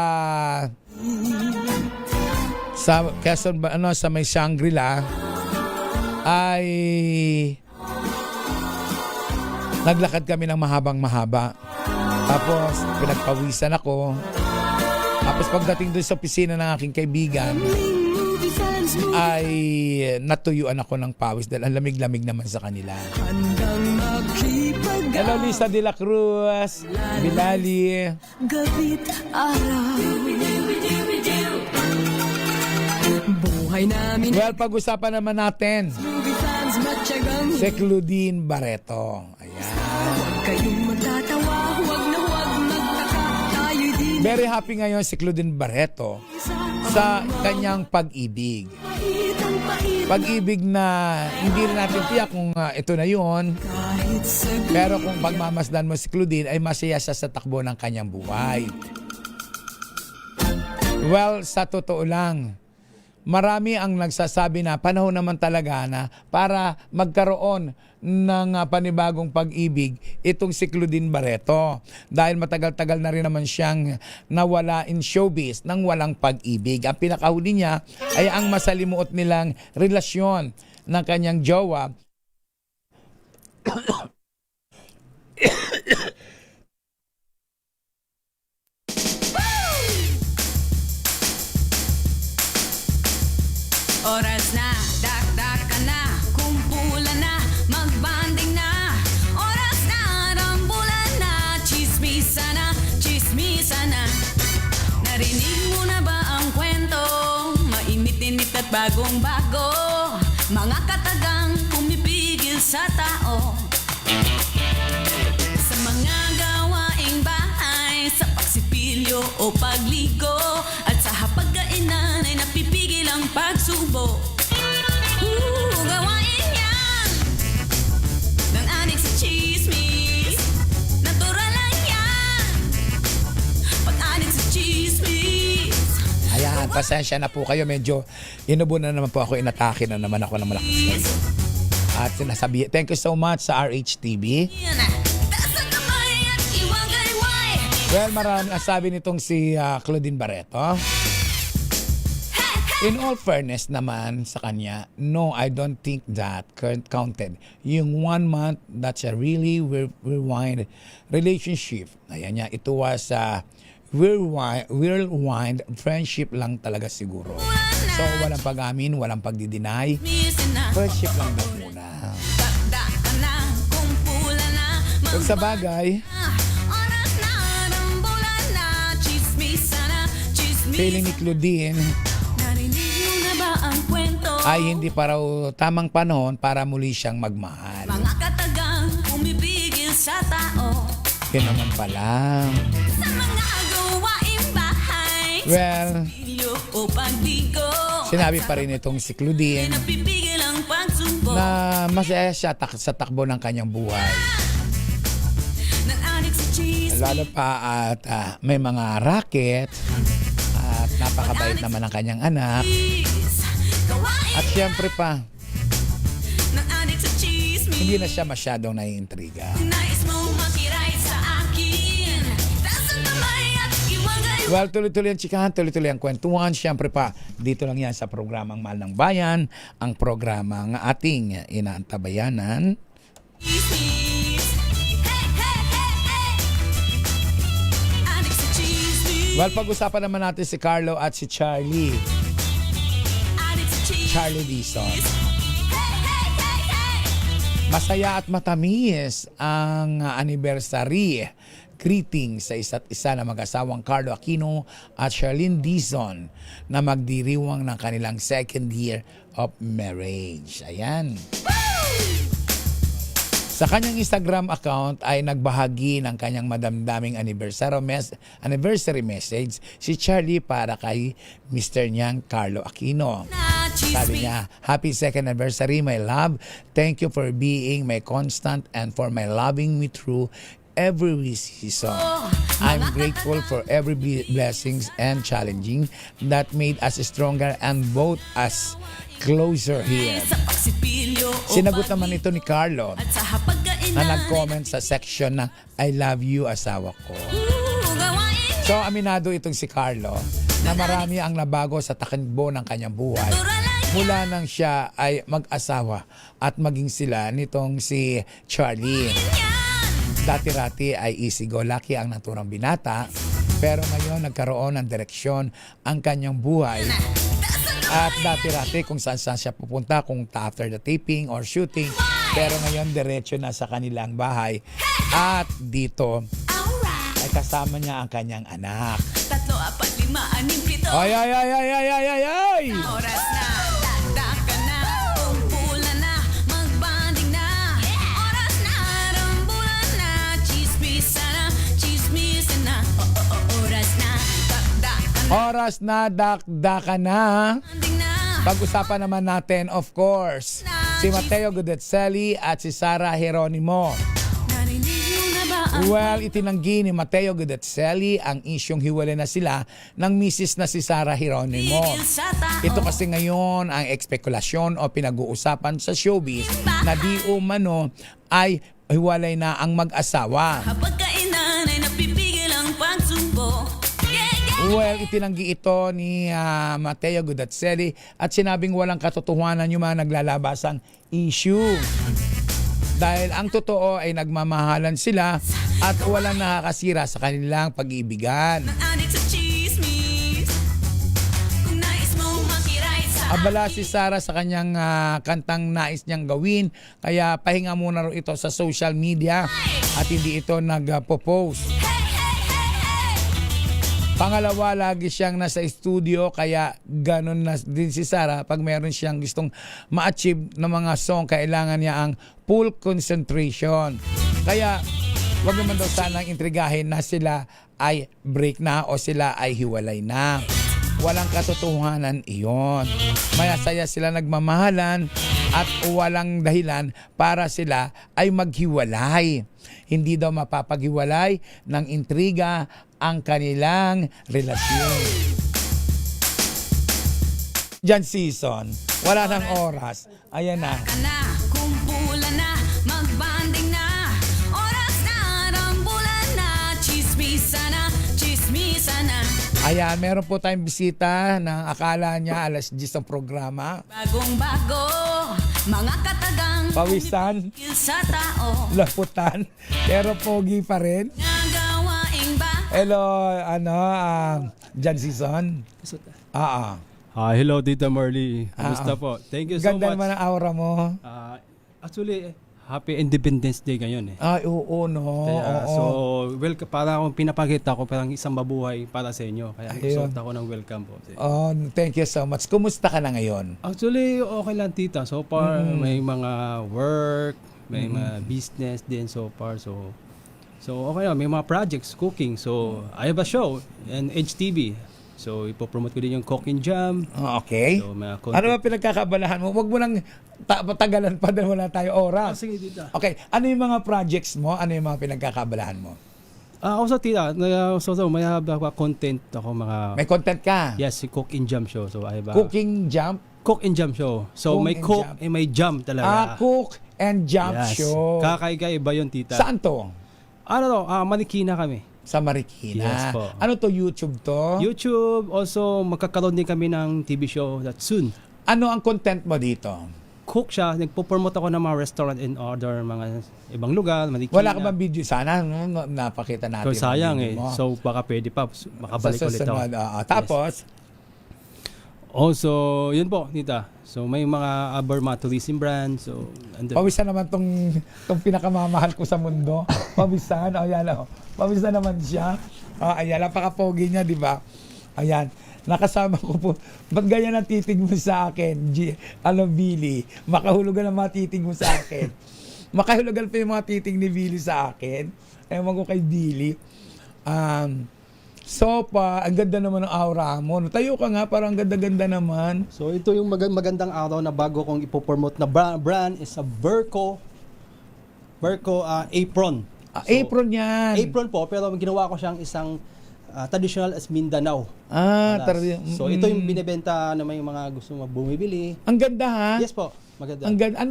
N: Quezon, sa may Shangri-La ay naglakad kami ng mahabang-mahaba. Tapos pinagpawisan ako. Tapos pagdating doon sa opisina ng aking kaibigan ay natuyuan ako ng pawis dahil ang lamig-lamig naman sa kanila. Hello Lisa de la Cruz Bilali. Gabit araw. Well, pag-usapan naman natin si Claudine Barreto. Ayan. Very happy ngayon si Claudine Barreto sa kanyang pag-ibig. Pag-ibig na hindi rin natin tiyak kung ito na yun. Pero kung pagmamasdan mo si Claudine ay masaya siya sa takbo ng kanyang buhay. Well, sa totoo lang, marami ang nagsasabi na panahon naman talaga na para magkaroon ng panibagong pag-ibig itong si Claudine Barreto. Dahil matagal-tagal na rin naman siyang nawala in showbiz nang walang pag-ibig. Ang pinakahuli niya ay ang masalimuot nilang relasyon ng kanyang jowa.
P: Oras na, dak-dak ka na, kumpulan na, magbanding na. Oras na, rambulan na, chismisa na, chismisa na. Narinig mo na ba ang kwento? Mainit-init at bagong-bago. Mga katagang pumipigil sa tao. Sa mga gawaing bahay, sa pagsipilyo o pagligo, at sa hapagkainan ay napipigil ang pagsubo. Gawain yan ng adik sa chismis. Natural lang yan pag-adik sa chismis.
N: Ayan, pasensya na po kayo. Medyo inubo na naman po ako. Inatake na naman ako ng malakas kayo. At sinasabi, thank you so much sa RHTV. Well, marami ang sabi nitong si Claudine Barreto. In all fairness naman sa kanya, no, I don't think that counted. Yung 1 month, that's a really whirlwind relationship. Ayan niya, ito was whirlwind friendship lang talaga siguro. So, walang pag-amin, walang pagdi-deny. Friendship lang daw muna. Kung sa bagay, feeling ni Claudine
P: Narinig mo na ba ang kwento?
N: ay hindi pa raw tamang panahon para muli siyang magmahal.
P: Mga katagang pumipigil sa tao.
N: Yun naman pala.
P: Sa mga gawaing bahay.
N: Well,
P: Pilyo o pagbigo.
N: sinabi pa rin itong si Claudine
P: Napipigil ang pagsumbo.
N: na masaya siya sa takbo ng kanyang buhay.
P: Nananig sa chismis.
N: Lalo pa at may mga racket at napakabait naman ang kanyang anak. At syempre pa,
P: Nananig sa chismis.
N: hindi na siya masyadong naiintriga.
P: Nais mong makiray sa akin. Taas ang kamay at iwagay.
N: Well, tuloy-tuloy ang chikahan, tuloy-tuloy ang kwentuhan. Siyempre pa, dito lang yan sa programang Mahal ng Bayan, ang programang ating inaantabayanan.
P: Chismis. Hey, hey, hey, hey. Adik sa chismis.
N: Well, pag-usapan naman natin si Carlo at si Charlie.
P: Adik sa chismis.
N: Charlie Dizon. Masaya at matamis ang anniversary greeting sa isa't isa na mag-asawang Carlo Aquino at Charlene Dizon na magdiriwang ng kanilang second year of marriage. Ayan. Sa kanyang Instagram account ay nagbahagi ng kanyang madamdaming anniversary message si Charlie para kay Mr. niyang Carlo Aquino. Sabi niya, happy second anniversary, my love. Thank you for being my constant and for my loving me through every season. I'm grateful for every blessings and challenging that made us stronger and both us closer here. Sinagot naman ito ni Carlo na nag-comment sa section na I love you asawa ko. So aminado itong si Carlo na marami ang nabago sa takbo ng kanyang buhay mula nang siya ay mag-asawa at maging sila nitong si Charlie. Dati-rati ay easy-go-lucky ang naturang binata, pero ngayon nagkaroon ng direksyon ang kanyang buhay. At dati-rati kung saan siya pupunta, kung after the taping or shooting, pero ngayon diretso na sa kanilang bahay. At dito ay kasama niya ang kanyang anak.
P: 3, 4, 5, 6, 7.
N: Ay, ay, ay, ay, ay, ay, ay, ay!
P: Oras na, dagdagan na, kumpulan na, magbanding na. Oras na, rambulan na, chismisan na, oras na, dagdagan na.
N: Oras na, dakdakan na. Pag-usapan naman natin, of course, si Mateo Gudetzeli at si Sarah Geronimo. Well, itinanggi ni Mateo Gudetzeli ang isyong hiwalay na sila ng misis na si Sarah Geronimo. Ito kasi ngayon ang ekspekulasyon o pinag-uusapan sa showbiz na di umano ay hiwalay na ang mag-asawa.
P: Kapag kainan ay napipigil ang pagsumbo.
N: Well, itinanggi ito ni Mateo Gudetzeli at sinabing walang katotohanan yung mga naglalabasang issue. Dahil ang totoo ay nagmamahalan sila at walang nakakasira sa kanilang pag-iibigan. Abala si Sarah sa kanyang kantang nais niyang gawin, kaya pahinga muna rin ito sa social media at hindi ito nagpo-post. Pangalawa, lagi siyang nasa studio, kaya ganun na din si Sarah. Pag meron siyang gustong ma-achieve ng mga song, kailangan niya ang full concentration. Kaya wag naman daw sanang intrigahin na sila ay break na o sila ay hiwalay na. Walang katotohanan iyon. Masaya sila nagmamahalan at walang dahilan para sila ay maghiwalay. Hindi daw mapapaghiwalay ng intriga ang kanilang relasyon. Jan Season, wala nang oras. Ayan na.
P: Kumpulan na, magbanding na. Oras na, rambulan na. Chismisan na.
N: Ayan, meron po tayong bisita na akala niya alas 10 ang programa.
P: Bagong-bago, mga katagang
N: Pawisan,
P: sa tao.
N: laputan, pero pogi pa rin.
P: Nagawaing ba?
N: Hello, Jan Season.
T: Hello, Tita Marley. Kumusta po? Thank you so
N: Ganda
T: much.
N: naman ang aura mo.
T: Actually, Happy Independence Day ngayon eh.
N: Ay, oo, no.
T: Kaya,
N: Oo.
T: so, para akong pinapakita ko parang isang mabuhay para sa inyo. Kaya
N: Ayun.
T: gusto ako ng welcome po.
N: Oh, thank you so much. Kumusta ka na ngayon?
T: Actually, okay lang tita. So far,
N: Mm.
T: may mga work, may mga business din so far. So okay lang. May mga projects, cooking. So, I have a show in HTV. So, ipopromote ko din yung Cooking Jam.
N: Okay.
T: So, mga
N: Ano ba pinagkakabalahan mo? Huwag mo nang patagalan pa dahil wala tayo oras.
T: sige, tita.
N: Okay. Ano yung mga projects mo? Ano yung mga pinagkakabalahan mo?
T: Also, tita, may have content ako mga...
N: May content ka?
T: Yes, Cook and Jam show. So, I have a...
N: Cooking Jam?
T: Cook and Jam show. So,
N: Cook
T: may
N: and
T: cook
N: jam.
T: and may jam talaga.
N: Cook and Jam
T: Yes.
N: show.
T: Kakaiba yun, tita.
N: Saan to?
T: Marikina kami.
N: Sa Marikina.
T: Yes po.
N: Ano to, YouTube to?
T: YouTube, also magkakaroon din kami ng TV show that soon.
N: Ano ang content mo dito?
T: Cook siya, nagpo-promote ako ng mga restaurant and order, mga ibang lugar, Marikina.
N: Wala ka bang video? Sana napakita natin.
T: So sayang
N: ang video mo.
T: So baka pwede pa, makabalik
N: Sa
T: ulit ako.
N: susunod, tapos?
T: Also, yun po, tita. So may mga Aberma tourism brand. So,
N: Pawisan naman tong pinakamamahal ko sa mundo. Pawisan. Ayan, pawisan naman siya. Ayan, napaka-pogi niya, di ba? Ayan. Nakasama ko po. Ba't ganyan ang titig mo sa akin? Billy. Makahulugan ang mga titig mo sa akin. Makahulugan pa yung mga titig ni Billy sa akin. Ewan ko kay Billy. So ang ganda naman ng aura mo. Tayo ka nga, parang ganda-ganda naman.
U: So ito yung magandang araw na bago kong ipopromote na brand is a Berco apron.
N: Apron yan.
U: Apron po, pero ginawa ko siyang isang traditional as Mindanao. So ito yung binebenta na may mga gusto bumibili.
N: Ang ganda ha?
U: Yes po, maganda.
N: Ang ganda.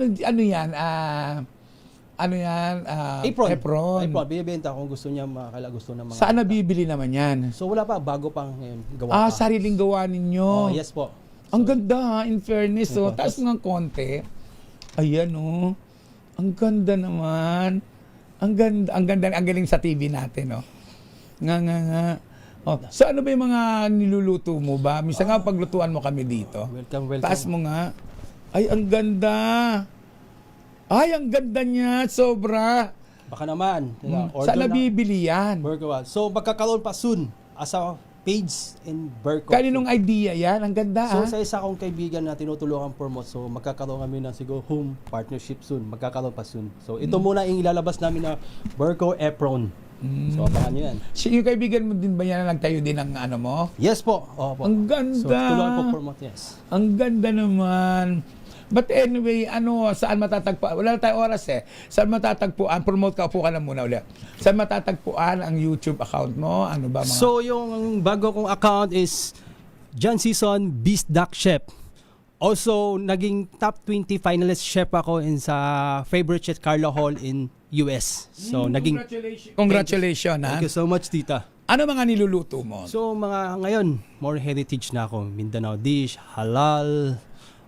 N: Ano yan? Apron.
U: Binibenta kung gusto niya, gusto ng mga...
N: Saan nabibili naman yan?
U: So wala pa, bago pang ngayon gawa pa.
N: Sariling gawa ninyo.
U: Yes po.
N: Ang ganda ha, in fairness. Taas ng konti. Ayan ang ganda naman. Ang ganda, ang galing sa TV natin Nga. So ano ba yung mga niluluto mo ba? Minsan nga paglutuan mo kami dito.
U: Welcome.
N: Taas mo nga. Ay, ang ganda. Ay, ang ganda niya. Sobra.
U: Baka naman.
N: Saan nabibili yan?
U: So, magkakaroon pa soon as a page in Berco.
N: Kaninong idea yan? Ang ganda
U: So, sa isa kong kaibigan na tinutulungan promote, so magkakaroon kami ng siguro home partnership soon. Magkakaroon pa soon. So, ito muna yung ilalabas namin na Berco apron. So, abangan nyo yan.
N: Yung kaibigan mo din ba yan na nagtayo din ng ano mo?
U: Yes po. Opo.
N: Ang ganda.
U: So, tulungan po promote, yes.
N: Ang ganda naman. But anyway, saan matatagpuan? Wala na tayong oras Saan matatagpuan? Promote ka, upo ka na muna ulit. Saan matatagpuan ang YouTube account mo? Ano ba mga...
T: So, yung bago kong account is John Season Beast Duck Chef. Also, naging top 20 finalist chef ako sa favorite chef Carlo Hall in US. So,
N: Congratulations.
T: Thank you so much, tita.
N: Ano mga niluluto mo?
T: So, ngayon, more heritage na ako. Mindanao dish, halal.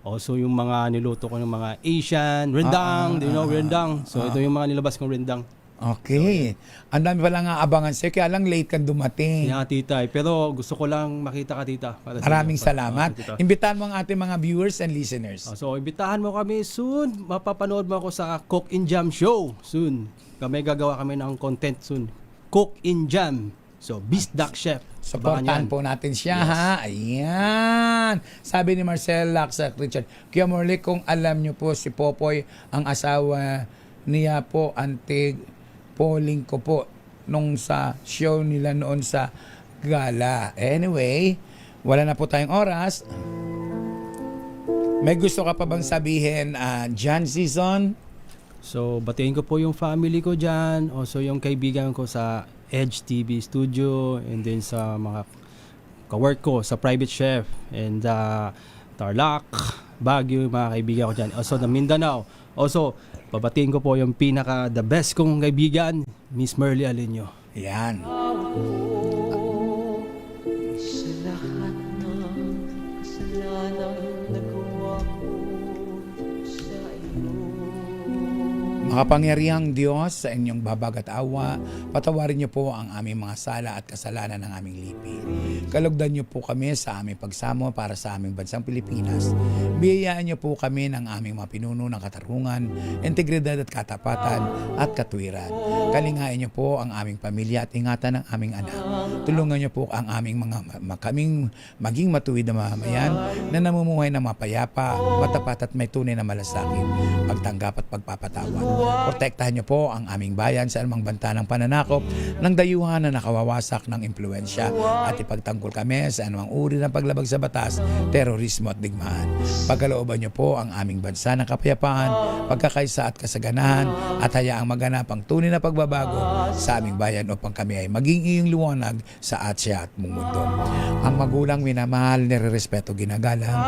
T: Also, yung mga niluto ko ng mga Asian, rendang. Do you know rendang? So, ito yung mga nilabas kong rendang.
N: Okay. Ang dami pala nga abangan sa'yo, kaya lang late ka dumating.
T: Yan, tita. Pero gusto ko lang makita ka, tita.
N: Maraming salamat. Imbitahan mo ang ating mga viewers and listeners.
T: So, imbitahan mo kami soon. Mapapanood mo ako sa Cook and Jam show soon. Gagawa kami ng content soon. Cook and Jam. So, Beast Duck Chef.
N: Supportahan po natin siya, ha? Ayan. Sabi ni Marcel Laksak Richard, Kuya Morley, kung alam nyo po si Popoy, ang asawa niya po, antig polling ko po nung sa show nila noon sa gala. Anyway, wala na po tayong oras. May gusto ka pa bang sabihin, John Season?
T: So, batiin ko po yung family ko dyan. Also, yung kaibigan ko sa Edge TV Studio, and then sa mga kawork ko sa Private Chef and Tarlac, Baguio, mga kaibigan ko dyan. Also, the Mindanao. Also, babatiin ko po yung the best kong kaibigan, Miss Merly Alinio.
N: Yan. Makapangyarihang Diyos, sa inyong babag at awa, patawarin niyo po ang aming mga sala at kasalanan ng aming lipi. Kalugdan niyo po kami sa aming pagsamo para sa aming bansang Pilipinas. Biyayaan niyo po kami ng aming mga pinuno ng katarungan, integridad at katapatan at katwiran. Kalingain niyo po ang aming pamilya at ingatan ng aming anak. Tulungan niyo po ang aming kaming maging matuwid na mamamayan na namumuhay ng mapayapa, matapat at may tunay na malasakit, pagtanggap at pagpapatawad. Protektahan niyo po ang aming bayan sa anumang banta ng pananakop ng dayuhan na nakawawasak ng impluensya at ipagtanggol kami sa anumang uri ng paglabag sa batas, terorismo at digmaan. Pagkalooban niyo po ang aming bansa ng kapayapaan, pagkakaisa at kasaganahan at hayaang maganap ang tunay na pagbabago sa aming bayan upang kami ay maging iyong liwanag sa Asia at mundo. Ang magulang minamahal, nirerespeto, ginagalang,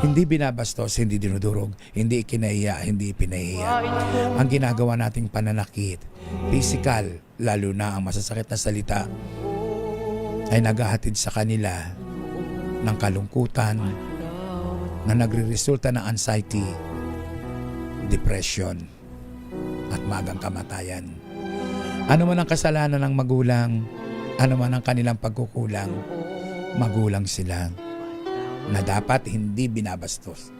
N: hindi binabastos, hindi dinudurog, hindi ikinahiya, hindi pinahiya. Ang ginagawa nating pananakit, physical, lalo na ang masasakit na salita, ay naghahatid sa kanila ng kalungkutan na nagre-resulta ng anxiety, depression, at magang kamatayan. Ano man ang kasalanan ng magulang, ano man ang kanilang pagkukulang, magulang sila na dapat hindi binabastos,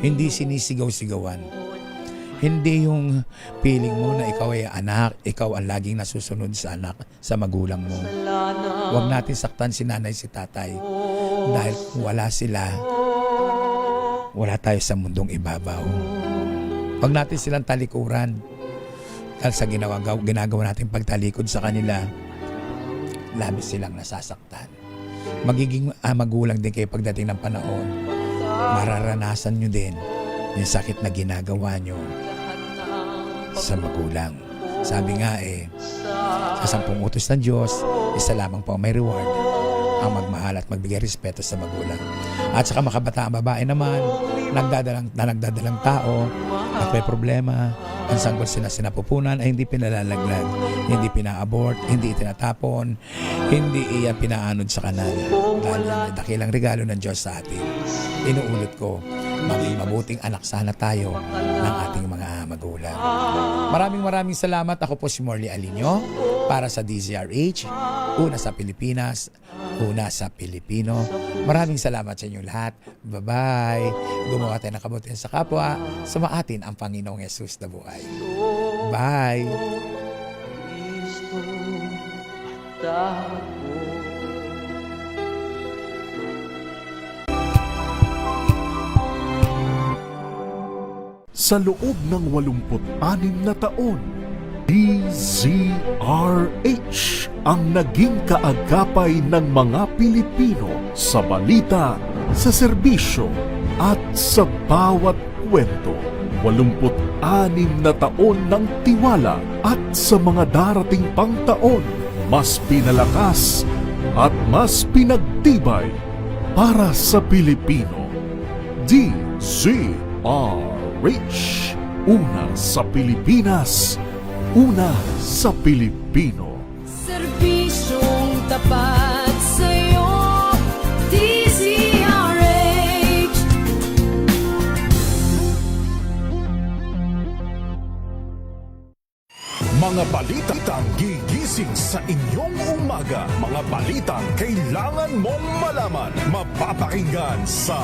N: hindi sinisigaw-sigawan. Hindi yung feeling mo na ikaw ay anak, ikaw ang laging nasusunod sa anak, sa magulang mo. Huwag natin saktan si nanay, si tatay. Dahil kung wala sila, wala tayo sa mundong ibabaw. Huwag natin silang talikuran. Dahil sa ginagawa natin pagtalikod sa kanila, labis silang nasasaktan. Magiging magulang din kayo pagdating ng panahon. Mararanasan nyo din yung sakit na ginagawa nyo sa magulang. Sabi nga sa 10 utos ng Diyos, isa lamang po may reward, ang magmahal at magbigay respeto sa magulang. At sa makabataang babae naman, nagdadalang tao at may problema, ang sanggol sila sinapupunan ay hindi pinalalaglag, hindi pina-abort, hindi itinatapon, hindi iyan pinaanod sa kanal. Dahil yan ay dakilang regalo ng Diyos sa atin. Inuulit ko, maging mabuting anak sana tayo ng ating mga magulang. Maraming salamat. Ako po si Morley Alinio para sa DZRH, una sa Pilipinas, una sa Pilipino. Maraming salamat sa inyong lahat. Bye-bye. Gumawa tayo ng kabutihan sa kapwa. Sumaatin ang Panginoong Yesus na buhay. Bye.
A: Sa loob ng 86 na taon, DZRH ang naging kaagapay ng mga Pilipino sa balita, sa serbisyo at sa bawat kwento. 86 na taon ng tiwala at sa mga darating pang taon, mas pinalakas at mas pinagtibay para sa Pilipino. DZRH. Una sa Pilipinas, una sa Pilipino.
P: Serbisyong tapat sa'yo, DZRH.
A: Mga balitang gigising sa inyong umaga. Mga balitang kailangan mong malaman. Mapapakinggan sa